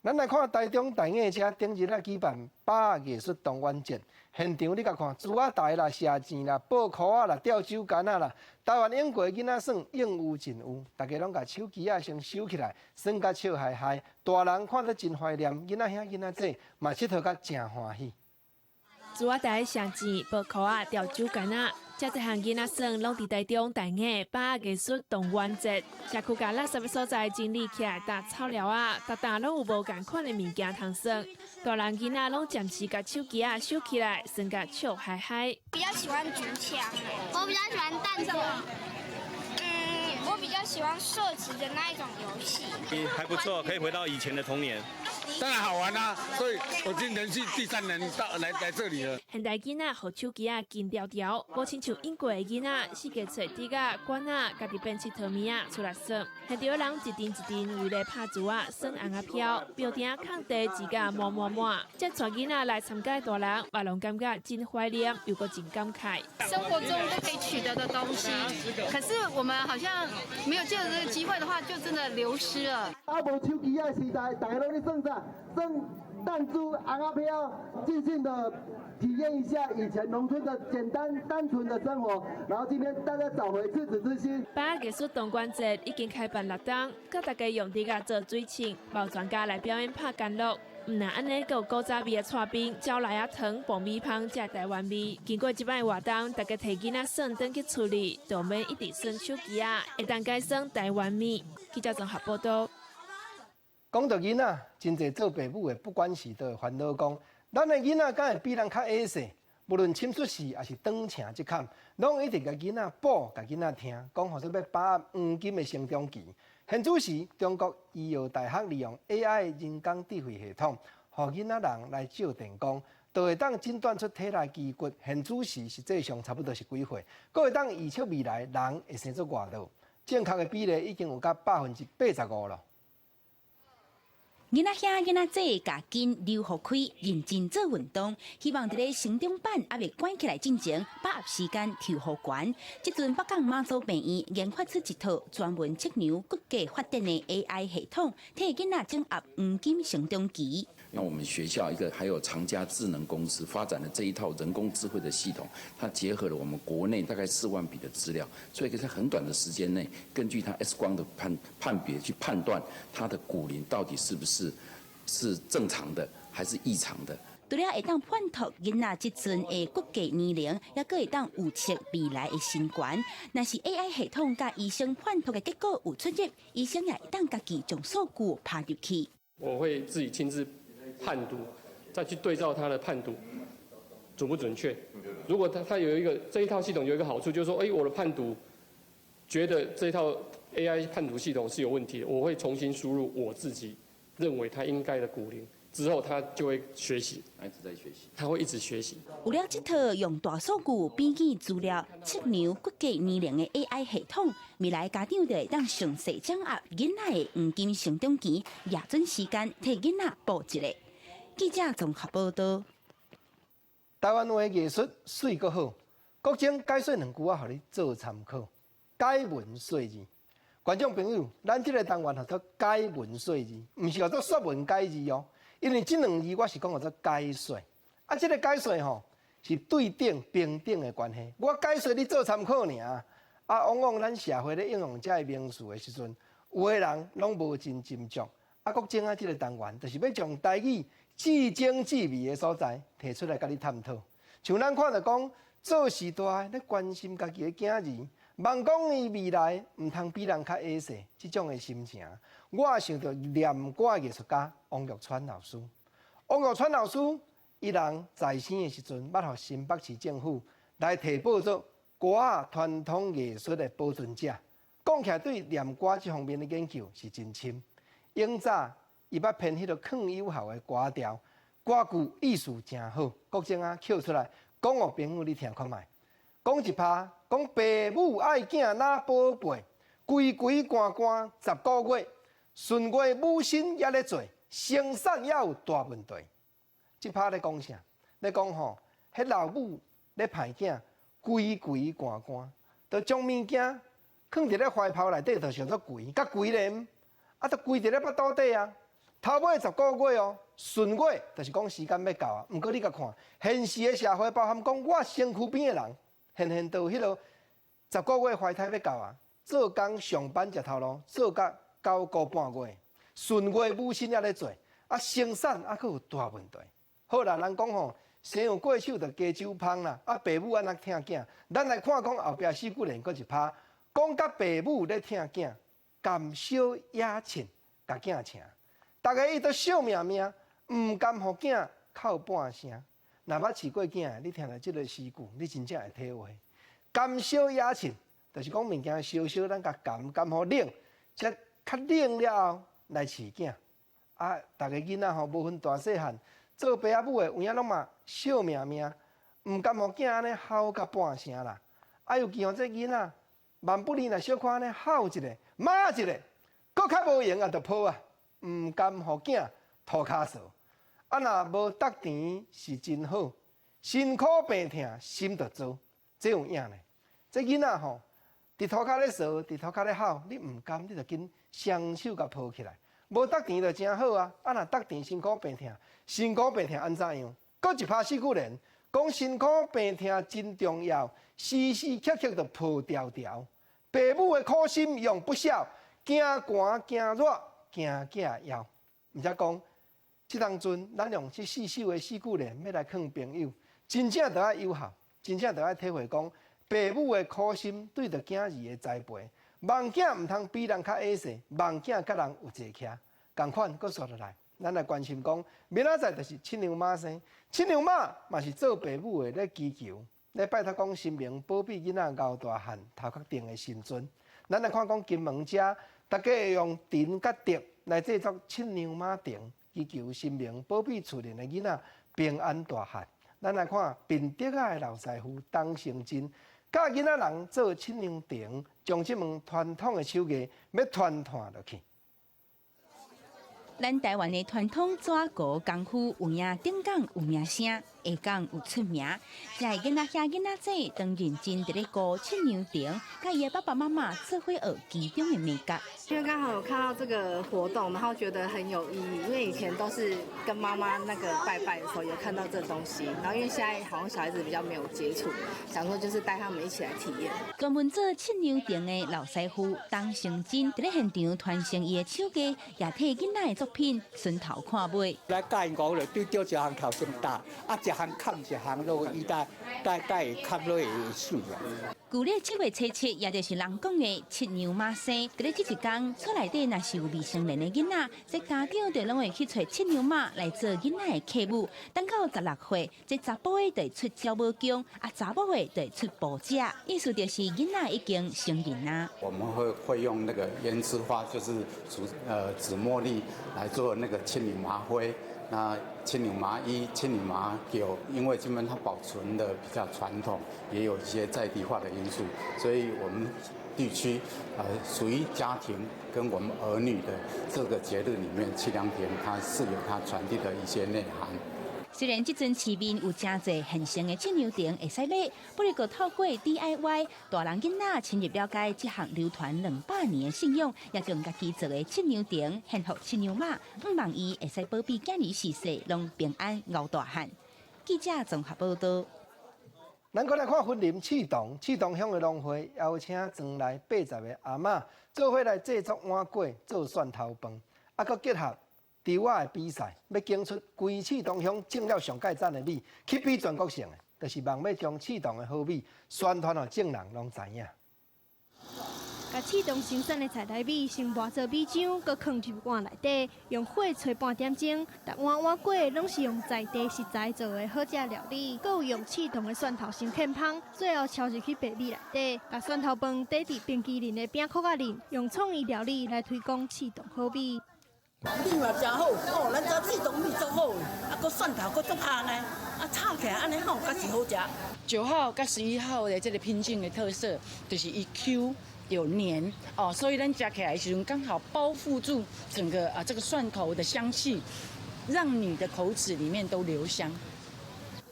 咱来看台中大艺车顶日举办把艺术动员节，现场你甲看，珠仔台啦、射箭啦、抱箍啊啦、吊酒竿啊啦，台湾英国囡仔耍应有尽有，大家拢甲手机啊先收起来，耍甲笑嗨嗨，大人看得真怀念，囡仔兄囡仔姐嘛佚佗甲真欢喜。珠仔台射箭、抱箍啊、吊酒竿啊。这一项囡仔耍拢伫台中大艺把艺术动员节，社区甲垃圾所在整理起来搭草料啊，搭拢有无共款的物件通耍。大人囡仔拢暂时甲手机啊收起来，耍甲笑嗨嗨。比较喜欢竹枪，我比较喜欢弹珠。我比较喜欢射击的那一种游戏。还不错，可以回到以前的童年。当然好玩啦，所以我今年是第3年来这里了。现代囡仔互手机啊紧条条，无亲像英国的囡仔，四界找滴啊、管啊，家己变佚佗物啊出来耍。现场人一阵一阵为了拍珠啊、耍红啊飘，标顶放地字甲满。这带囡仔来参加的大人，也拢感觉真怀念，又个真感慨。生活中都可以取得的东西，可是我们好像没有借着这个机会的话，就真的流失了。啊，无手机的时代，大家拢咧耍啥？耍弹珠、红啊飘，尽兴的体验一下以前农村的简单单纯的生活。然后今天大家找回赤子之心。把艺术动员节已经开办6冬，甲大家用滴啊做水庆，包专家来表演拍干乐。唔那安尼，有古早味的串冰、椒来啊糖、爆米香，才台湾味。经过一摆活动，大家摕囡仔耍转去厝里，就免一直耍手机啊，会当改耍台湾味。记者综合报道。讲到囡仔，真侪做爸母的，不管是都会烦恼讲，咱的囡仔敢会比人较矮细？无论亲出世还是长程这坎，拢一直甲囡仔补，甲囡仔听，讲好说要把握黄金的成长期。现此时，中国医药大学利用 AI 人工智慧系统，互囡仔人来照电光，就会当诊断出体内肌骨。现此时实际上差不多是几岁，佫会当预测未来人会生出偌老。正确的比例已经有到85%了。囡仔兄、囡仔姐，加紧留互开，认真做运动。希望伫咧成长版还未关起来进前，把握时间抽好悬。即阵北港妈祖病院研发出一套专门测量骨骼发展的 AI 系统，替囡仔掌握黄金成长期。那我们学校还有长嘉智能公司发展的这一套人工智慧的系统，它结合了我们国内大概4万笔的资料，所以可以在很短的时间内，根据它 X 光的判别去判断它的骨龄到底是不是正常的还是异常的。除了会当判读囡仔即阵的骨骼年龄，也佫会当预测未来的身悬。若是 AI 系统甲医生判读的结果有出入，医生也会当家己将数据拍入去。我会自己亲自判读，再去对照它的判读准不准确。如果它有这一套系统有一个好处，就是说，我的判读觉得这一套 AI 判读系统是有问题的，我会重新输入我自己认为它应该的骨龄，之后它就会学习，一直在学习，它会一直学习。有了这套用大数据编辑资料测量骨骼年龄的 AI 系统，未来家长就会当详细掌握囡仔的黄金成长期，也准时间替囡仔补一个。记者综合报道。台湾话艺术水阁好，国情解说2句仔，互你做参考。解文说字，观众朋友，咱这个单元叫做解文说字，唔是叫做说文解字哦。因为这两字我是讲叫做解说，啊，这个解说吼是对等平等的关系。我解说你做参考尔。啊，往往咱社会咧应用这个名词的时阵，有的人拢无真斟酌。啊，国政啊，这个单元就是要将台语至精至微的所在提出来，甲你探讨。像咱看到讲，做时代咧关心家己的囝儿，望讲伊未来毋通比人较矮势，这种的心情，我想到念歌艺术家王玉川老师。王玉川老师，伊人在生的时阵，捌互新北市政府来提报做歌仔传统艺术的保存者。讲起来，对念歌这方面的研究是真深。永早伊捌编迄个更有效的歌调，歌句意思真好。国政啊，捡出来讲互朋友你听看卖。讲一拍，讲父母爱囝哪宝贝，规规寒寒10个月，顺月母亲也咧做，生产也有大问题。这拍咧讲啥？咧讲吼，迄老母咧歹囝。规规寒寒，就将物件放伫咧怀抱内底，就想做规，甲规咧，啊，就规伫咧腹肚底啊。头尾10个月哦，顺月就是讲时间要到啊。毋过你甲看，现实的社会包含讲，我身躯边的人，现到迄落10个月怀胎要到啊，做工上班食头路，做到9个半月，顺月母亲也咧做，啊，生产啊，佫有大问题。好啦，人讲吼。生有过手就加酒芳啦，啊，父母安怎疼囝？咱来看讲后壁4句连，佫一拍，讲甲父母咧疼囝，甘小野亲，甲囝请，大家伊都笑命命，毋甘互囝哭半声。若捌饲过囝，你听到即个4句，你真正会体会。甘小野亲，就是讲物件小小，咱甲甘互冷，则较冷了后来饲囝。啊，大家囡仔吼无分大细汉。做爸仔母的有影拢嘛笑命命，毋甘互囝安尼嚎甲半声啦。啊，尤其吼这囡仔，万不离若小可安尼嚎一个，骂一个，搁较无用啊，就抱啊，毋甘互囝涂骹扫。啊，若无得甜是真好，辛苦病痛心就做，这有影呢。这囡仔吼，伫涂骹咧扫，伫涂骹咧嚎，你毋甘，你就紧双手甲抱起来。无得甜就真好啊！啊，若得甜辛苦病痛，辛苦病痛安怎样？搁一拍4句连，讲辛苦病痛真重要，时时刻刻就抱条条。父母的苦心永不孝，惊寒惊热惊囝枵。毋则讲，即当阵咱用这4首的4句连要来劝朋友，真正着爱有效，真正着爱体会讲父母的苦心对着囝儿的栽培。望囝毋通比人较矮势，望囝甲人有坐徛，共款搁说落来，咱来关心讲，明仔载就是亲娘妈生，亲娘妈嘛是做父母的咧祈求，咧拜托讲神明保庇囡仔熬大汉，头壳顶的新尊。咱来看讲金门遮，大家会用藤甲竹来制作亲娘妈亭，祈求神明保庇厝内的囡仔平安大汉。咱来看平德啊的老师傅董成真。教囡仔人做亲娘亭，将这门传统的手艺要传落去。咱台湾的传统纸糊功夫有影顶港有名声，下港有出名。在囡仔遐囡仔仔当认真伫咧教亲娘亭，甲伊的爸爸妈妈做伙学其中的美感。因为刚好有看到这个活动，然后觉得很有意义。因为以前都是跟妈妈那个拜拜的时候有看到这东西，然后因为现在好像小孩子比较没有接触，想说就是带他们一起来体验。专门做亲娘亭的老师傅董成真伫咧现场传承伊的手艺，也替囡仔的作品顺头看尾。来教因讲了，对着一项头先打，啊一项砍一项落，伊带会砍落会死啊。旧历7月初7，也就是人讲的亲娘妈生，伫咧这一天，厝内底若是有未成年的囡仔，这家长就拢会去找亲娘妈来做囡仔的客母。等到16岁，这查甫的就会出招母姜，啊查某的就会出布姐，意思就是囡仔已经成人啦。我们会用那个胭脂花，就是紫茉莉来做那个亲娘麻灰。那亲娘麻衣、亲娘麻酒，因为基本它保存的比较传统，也有一些在地化的因素，所以我们地区属于家庭跟我们儿女的这个节日里面，凄凉亭它是有它传递的一些内涵。虽然这阵市面有真侪现成的庆牛亭会使买，不过透过 DIY， 大人囡仔深入了解这项流传200年的信仰，也将家己做的庆牛亭献给庆牛妈，希望伊会使保庇囝儿逝世，拢平安熬大汉。记者综合报道。咱搁来看婚林启动乡的农会邀请庄内80个阿嬷做伙来制作碗粿、做蒜头饭，啊，搁结合猪仔的比赛，要竞出规启动乡种了上界赞的米，去比全国性的，就是望要将启动的好米宣传互众人拢知影。甲启动生产的菜台米先磨做米浆，搁放入碗内底，用火吹半点钟。逐碗碗粿拢是用在地食材做的好食料理，搁有用启动的蒜头先片芳，最后敲入去白米内底，把蒜头饭底伫冰淇淋的饼壳仔里，用创意料理来推广启动好米。米嘛真好，哦，咱这启动米足好的，啊，搁蒜头搁足香呢，啊，炒起来安尼好，才是好食。9号跟11号的这个品种的特色，就是一 Q。有黏哦，所以咱夹起来的时候刚好包覆住整个这个蒜头的香气，让你的口齿里面都留香。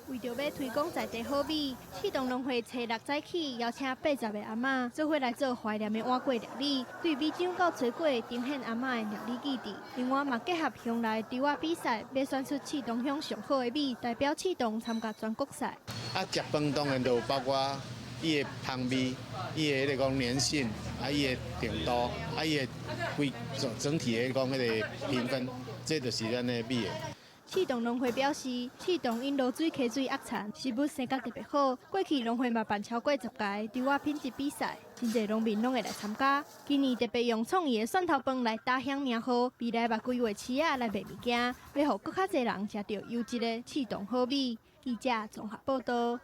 为着要推广在地好米，启动农会初6早起邀请80个阿嬷做伙来做怀念的碗粿料理，对米浆到炊粿呈现阿嬷的料理记忆。另外嘛结合乡内猪仔比赛，要选出启动乡上好的米，代表启动参加全国赛。食饭当然就包括伊的香味，伊的迄个讲粘性，伊的程度，伊的规整体的讲迄个评分，这就是咱的米的。启动农会表示，启动因露水溪水恶产，食物性格特别好。过去农会嘛办超过10届猪仔品质比赛，真侪农民拢会来参加。今年特别用创意的蒜头饭来打响名号，未来嘛规划市啊来卖物件，要互更较侪人食到优质的启动好米。记者综合报道。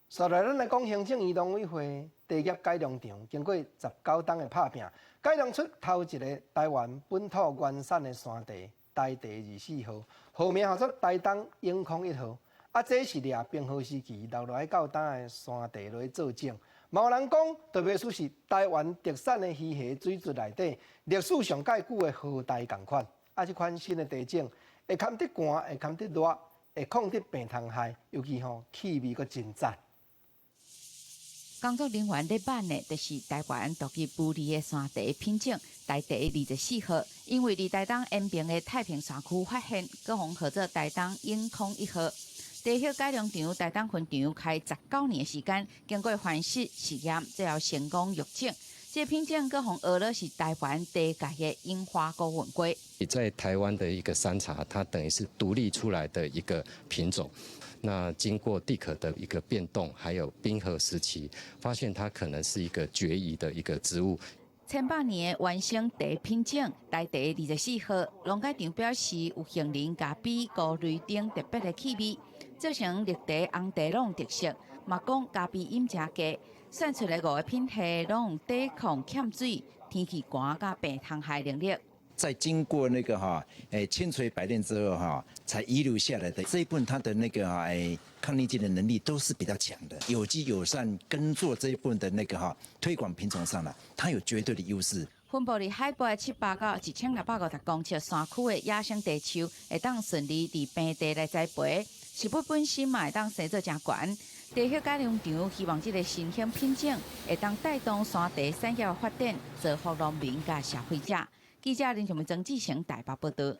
接来，咱来讲行政移动委会地业改良场，经过19冬的拍拼，改良出头一个台湾本土原产的山地，台地24号，号名叫做台东永康1号。啊，这是掠冰河时期留落来到冬的山地来做种。有人讲，特别是台湾特产的鱼虾水质内底，历史上介久的河台同款。啊，这款新的地种会堪得寒，会堪得热，会控制病虫害，尤其气味阁真赞。工作人员咧办的，就是台湾独一无二的山地品种台地24号，因为伫台东延平的太平山区发现，各方号做台东永康1号。地叶改良场台东分场开19年的时间，经过反式试验，最后成功育种。这品种各方学了是台湾第一届的樱花高文龟。在台湾的一个山茶，它等于是独立出来的一个品种。那经过地壳的一个变动，还有冰河时期，发现它可能是一个绝育的一个植物。千百年的原生地品种台地24号，农改场表示有杏仁、咖啡、高瑞等特别的气味，造成绿地、红地拢特色。嘛讲咖啡饮真佳，选出来5个品系拢抵抗欠水、天气寒甲病虫害能力。在经过那个千锤百炼之后才遗留下来的这一部分，它的那个抗逆境的能力都是比较强的。有机友善耕作这一部分的那个推广品种上了，它有绝对的优势。分布伫海拔700到1650公尺山区的野生地树，会当顺利伫平地来栽培，食物本身嘛会当生做真悬。地叶改良场希望这个新兴品种会当带动山地产业的发展，造福农民甲消费者。记者林崇曾志成台北报道。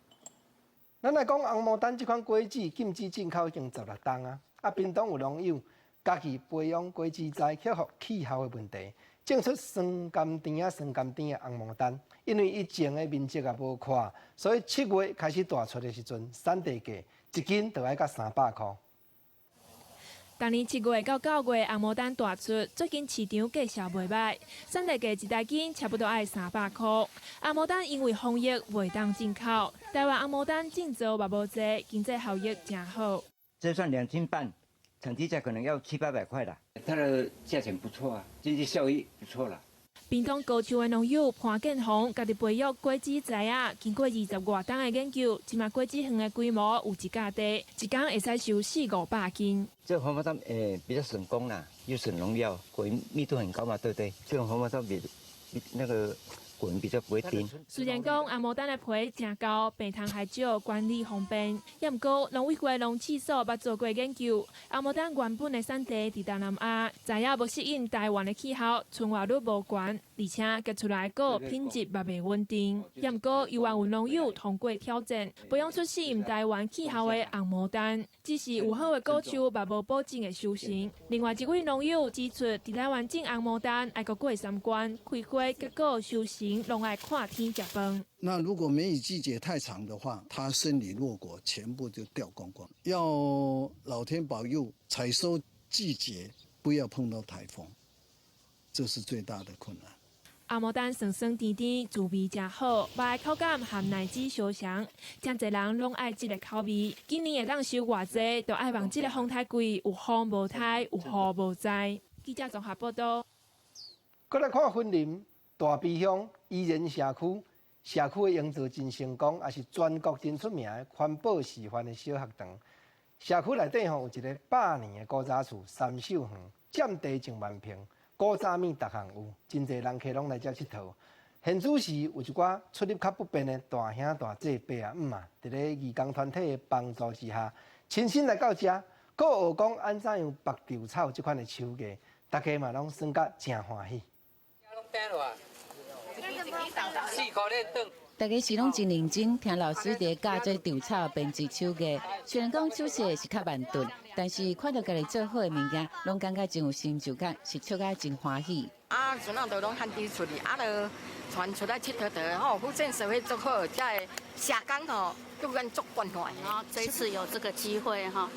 咱来讲红毛丹这款果子禁止进口已经16冬啊！啊，屏东有农友家己培养果子栽，克服气候的问题，种出酸甘甜的红毛丹。因为伊种的面积也无宽，所以7月开始大出的时阵，产地价1斤就要到300块。今年7月到9月，红毛丹大出，最近市场价销袂歹，产地价一大斤差不多要300块。红毛丹因为防疫袂当进口，台湾红毛丹种植嘛无济，经济效益真好。这算2斤半，产地价可能要700-800块啦。它的价钱不错啊，经济效益不错啦。屏东高树的农友潘建宏，家己培育果子栽啊，经过20多冬的研究，即卖果子园的规模有1甲地，一天会使收400-500斤。这红毛丹比较省工啦，又省农药，果密度很高嘛，对不对？这种红毛丹比那个滚，比较不会钉。虽然讲红毛丹的皮真高，平常还少管理方便，也毋过农委会农试所捌做过研究，红毛丹原本的产地伫东南亚，知影无适应台湾的气候，存活率无悬，而且结出来个品质嘛袂稳定。也毋过有万有农友通过挑战，培养出适应台湾气候的红毛丹，只是有好的果树嘛无保证的收成。另外一位农友指出，伫台湾种红毛丹爱过过3关，开花结果收成拢爱看天食饭。那如果梅雨季节太长的话，它生理落果全部就掉光光。要老天保佑，采收季节不要碰到台风，这是最大的困难。红毛丹酸酸甜甜，滋味真好，外口感含奶脂相像，真侪人拢爱这个口味。今年会当收偌济，就爱望这个风台柜有风无台，有雨无灾。记者综合报道。再来看云林大鼻乡宜人社区，社区的营造真成功，也是全国真出名的环保示范的小学堂。社区内底有一个100年的古早厝，3手远，占地1万平，古早面逐项有，真侪人客拢来遮佚佗。现主时有一寡出入较不便的大兄大姐伯啊姆啊，伫咧义工团体的帮助之下，亲身来到遮，搁学讲安怎样拔稻草这款的手艺，大家嘛拢算甲真欢喜。大家是拢真认真，听老师伫教这稻草编织手艺。虽然讲手势是较慢钝，但是看到家己做好的物件，拢感觉真有成就感，是笑甲真欢喜。啊，阵啊都拢喊滴出去，啊，就传出来佚佗佗吼，福建社会做好，在社工吼，都跟做关怀。这一次有这个机会哈，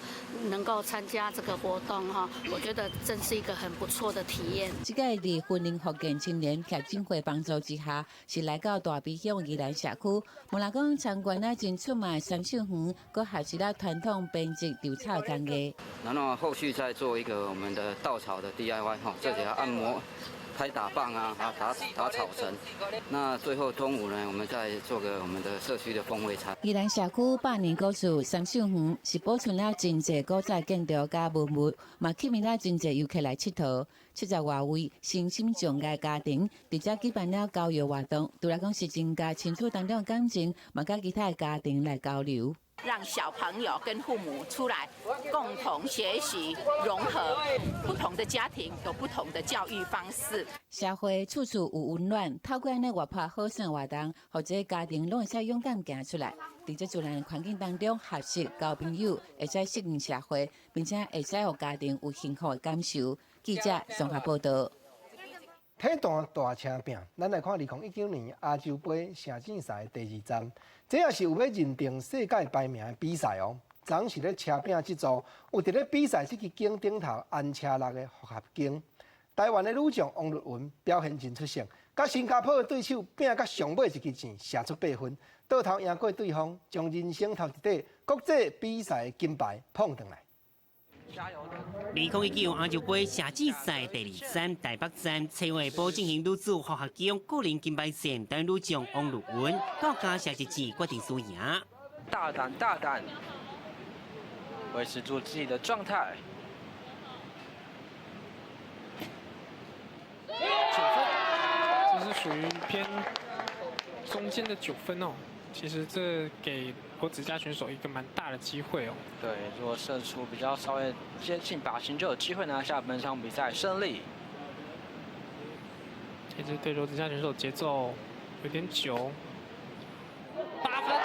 能够参加这个活动哈，我觉得真是一个很不错的体验。这个伫云林福建青年协进会帮助之下，是来到大鼻乡宜兰社区。无论讲参观啊，真出卖3手园，佮学习了传统编织稻草工艺。然后后续再做一个我们的稻草的 DIY 哈，这里要按摩。拍打棒啊，打草绳。那最后中午呢，我们再做个我们的社区的风味餐。宜兰社区100年古厝3手园是保存了真侪古早建筑甲文物，嘛吸引了真侪游客来佚佗。70外位身心障碍家庭，伫遮举办了交流活动，除了讲是增加亲子当中的感情，嘛甲其他的家庭来交流。让小朋友跟父母出来共同学习融合，不同的家庭有不同的教育方式。社会处处有温暖，透过呢活泼好生活动，或者家庭拢会使勇敢行出来，伫这自然的环境当中学习交朋友，会使适应社会，并且会使互家庭有幸福的感受。记者综合报道。体坛大车饼，咱来看2019年亚洲杯射箭赛第2站，这也是有要认定世界排名的比赛哦。昨是咧车饼这组，有伫咧比赛这支间顶头安车落的复合间，台湾的女将王律文表现真出色，甲新加坡的对手拼甲上尾一支箭射出8分，倒头赢过对方，将人生头一块国际比赛的金牌捧回来。2019亚洲杯射箭赛第2站台北站，车尾保进行女子复合弓个人金牌战，但女将王律文到加射一箭决定输赢。大胆，维持住自己的状态。9分，这是属于偏中间的9分哦。其实这给国子家选手一个蛮大的机会哦。对，如果射出比较稍微接近靶心，就有机会拿下本场比赛胜利。其实对国子家选手节奏有点久。8分。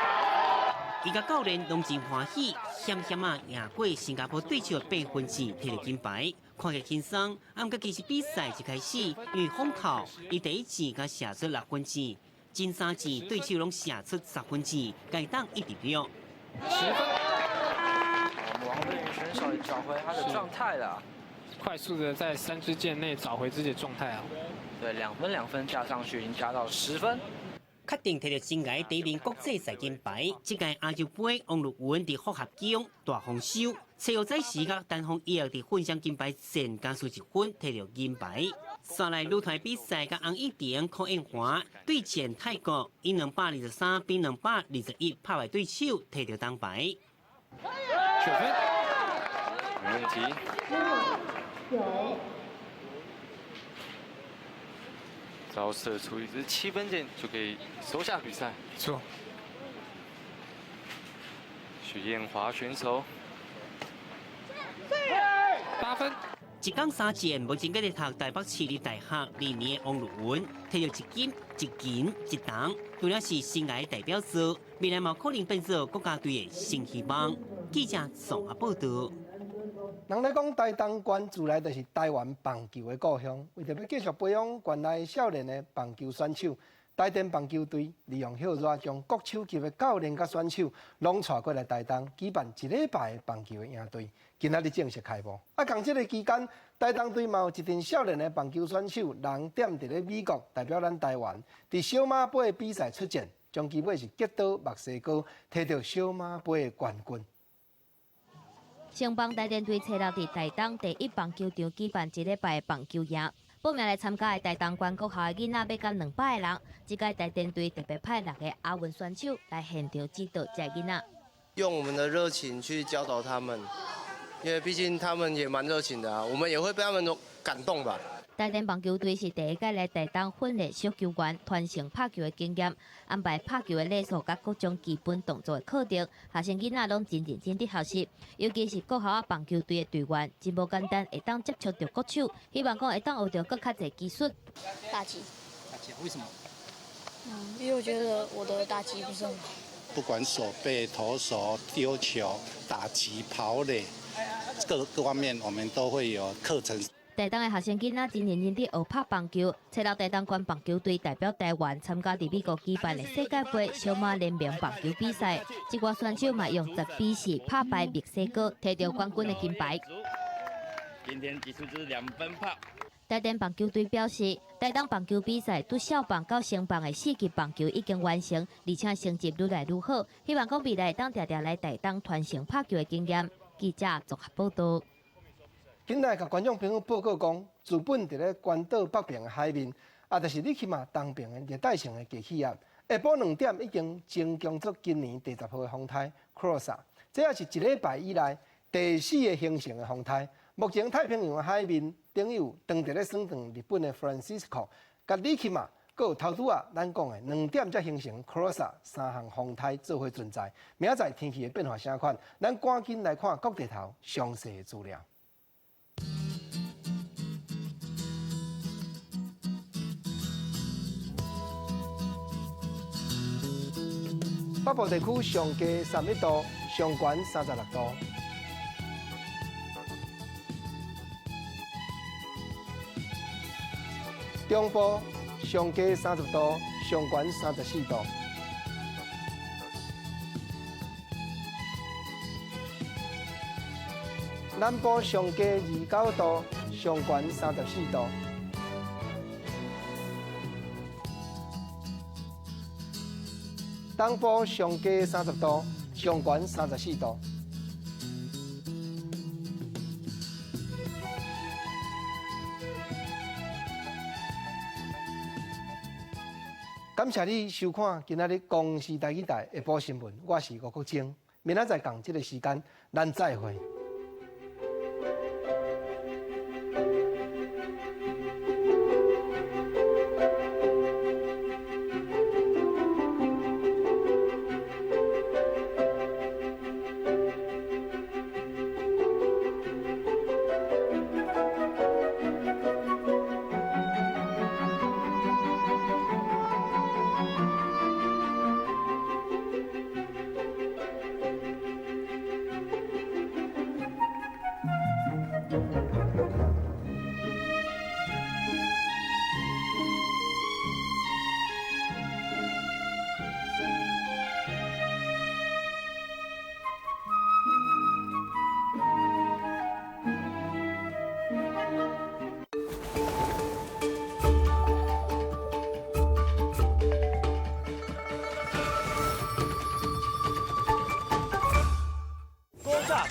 伊甲教练拢真欢喜，险啊赢过新加坡对手8分制，摕到金牌，看起轻松。毋过其实比赛一开始，因为风头，伊第一箭甲射出6分制。前3箭对手拢射出10分制，该当一直标。10分。王律选手也找回他的状态了，快速的在3支箭内找回自己的状态啊。对，2分加上去，已经加到10分。确定摕到生涯第1面国际赛金牌。这届亚洲杯，王律文伫复合弓大丰收，车后在时甲单方也伫混双金牌战加输1分，摕到银牌。刷来女团比赛，甲洪一婷、柯燕华对战泰国，以223比221拍败对手，摕到铜牌。9分，没问题。只要射出一支7分箭就可以收下比赛。错。许燕华选手8分。一港3箭，目前在读台北市立大学2年的王露文，摕到1金、1银、1铜，除了是生涯代表作，未来嘛可能变做国家队的新希望。记者综合报道。人咧讲台东县自来就是台湾棒球的故乡，为着要继续培养县内少年的棒球选手，台电棒球队利用hiệu熱，將國手級的教練甲選手攏帶過來台東，舉辦1禮拜的棒球的營隊，今仔日正式開幕。同這個期間，台東隊嘛有一陣少年的棒球選手，人點佇咧美國代表咱台灣，佇小馬杯的比賽出戰，將基本是擊倒墨西哥，摕到小馬杯的冠軍。城邦台電隊初六佇台東第一棒球場舉辦1禮拜的棒球營。報名來參加的台東縣國校的囡仔要到200個人，這屆台電隊特別派6個亞運選手來現場指導這囡仔。用我們的熱情去教導他們，因為畢竟他們也蠻熱情的啊，我們也會被他們感動吧。台電棒球隊是第一屆來台東訓練小球員傳承拍球的經驗，安排拍球的禮數甲各種基本動作的課程，學生囡仔攏真認真地學習。尤其是國校棒球隊的隊員，真無簡單，會當接觸到國手，希望講會當學到更較濟技術。打擊。打擊為什麼？因為我覺得我的打擊不是很好。不管手背、投手、丟球、打擊、跑壘，各方面我們都會有課程。台東的學生囡仔真認真地學拍棒球，初六台東縣棒球隊代表台灣參加伫美國舉辦的世界盃小馬聯盟棒球比賽，這個選手嘛用10比4拍敗墨西哥，摕到冠軍的金牌。今天擊出是2分炮。台電棒球隊表示，台東棒球比賽對小棒到成棒的4級棒球已經完成，而且成績愈來愈好，希望講未來會當常常來台東傳承拍球的經驗。記者綜合報道。今來甲觀眾朋友報告講，日本佇咧關島北邊海面，就是你去嘛東邊嘅熱帶性嘅低氣壓，下晡2點已經增強出今年第10號嘅風颱 Kurosa， 這也是1禮拜以來第4個形成嘅風颱。目前太平洋嘅海面頂有當佇咧算斷日本嘅 Francisco， 甲你去嘛，閣有頭拄啊咱講嘅2點才形成 Kurosa 3項風颱做伙存在。明仔載天氣嘅變化啥款，咱趕緊來看各地頭詳細嘅資料。北部地區上低31度，上懸36度。中部上低30度，上懸34度。南部上低29度，上懸34度。東部上低30度，上懸34度。感謝你收看今仔日公視台語台下晡新聞，我是吳國正。明仔載同這個時間，咱再會。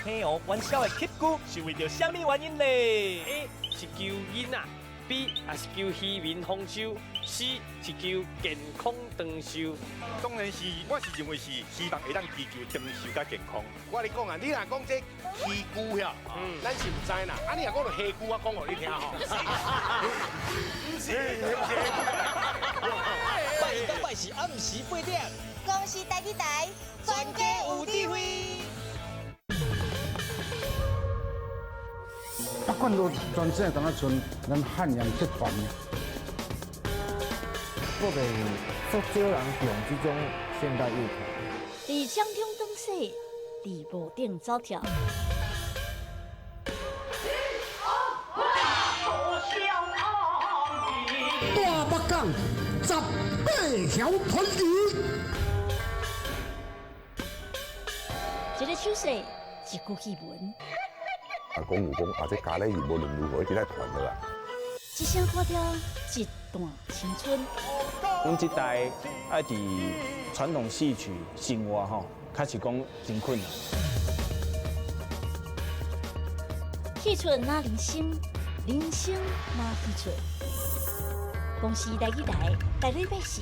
朋友玩笑的吸骨是为着什么原因呢？A 是救囡仔，B 也是求虚名丰收，C 是求健康长寿。当然是，我是认为是希望会当祈求长寿甲健康。我跟你讲啊，你若讲这鱼菇呀，咱是唔知啦。啊，你若讲到虾菇，我讲互你听吼。不是，拜东拜西暗时8点，恭喜台语台，全家有智慧。啊，管到全省当啊剩咱汉阳集团。我哋足少人用这种现代乐团。伫乡中东西，伫无顶走跳。大北港18条团圆。一个手势，一句戏文。讲有讲啊，这家里无论如何一直在传的啦。一声歌调，一段青春。阮这代爱伫传统戏曲生活吼，开始讲真困难。戏出哪人生，人生哪戏出。公司台语台，台语百是。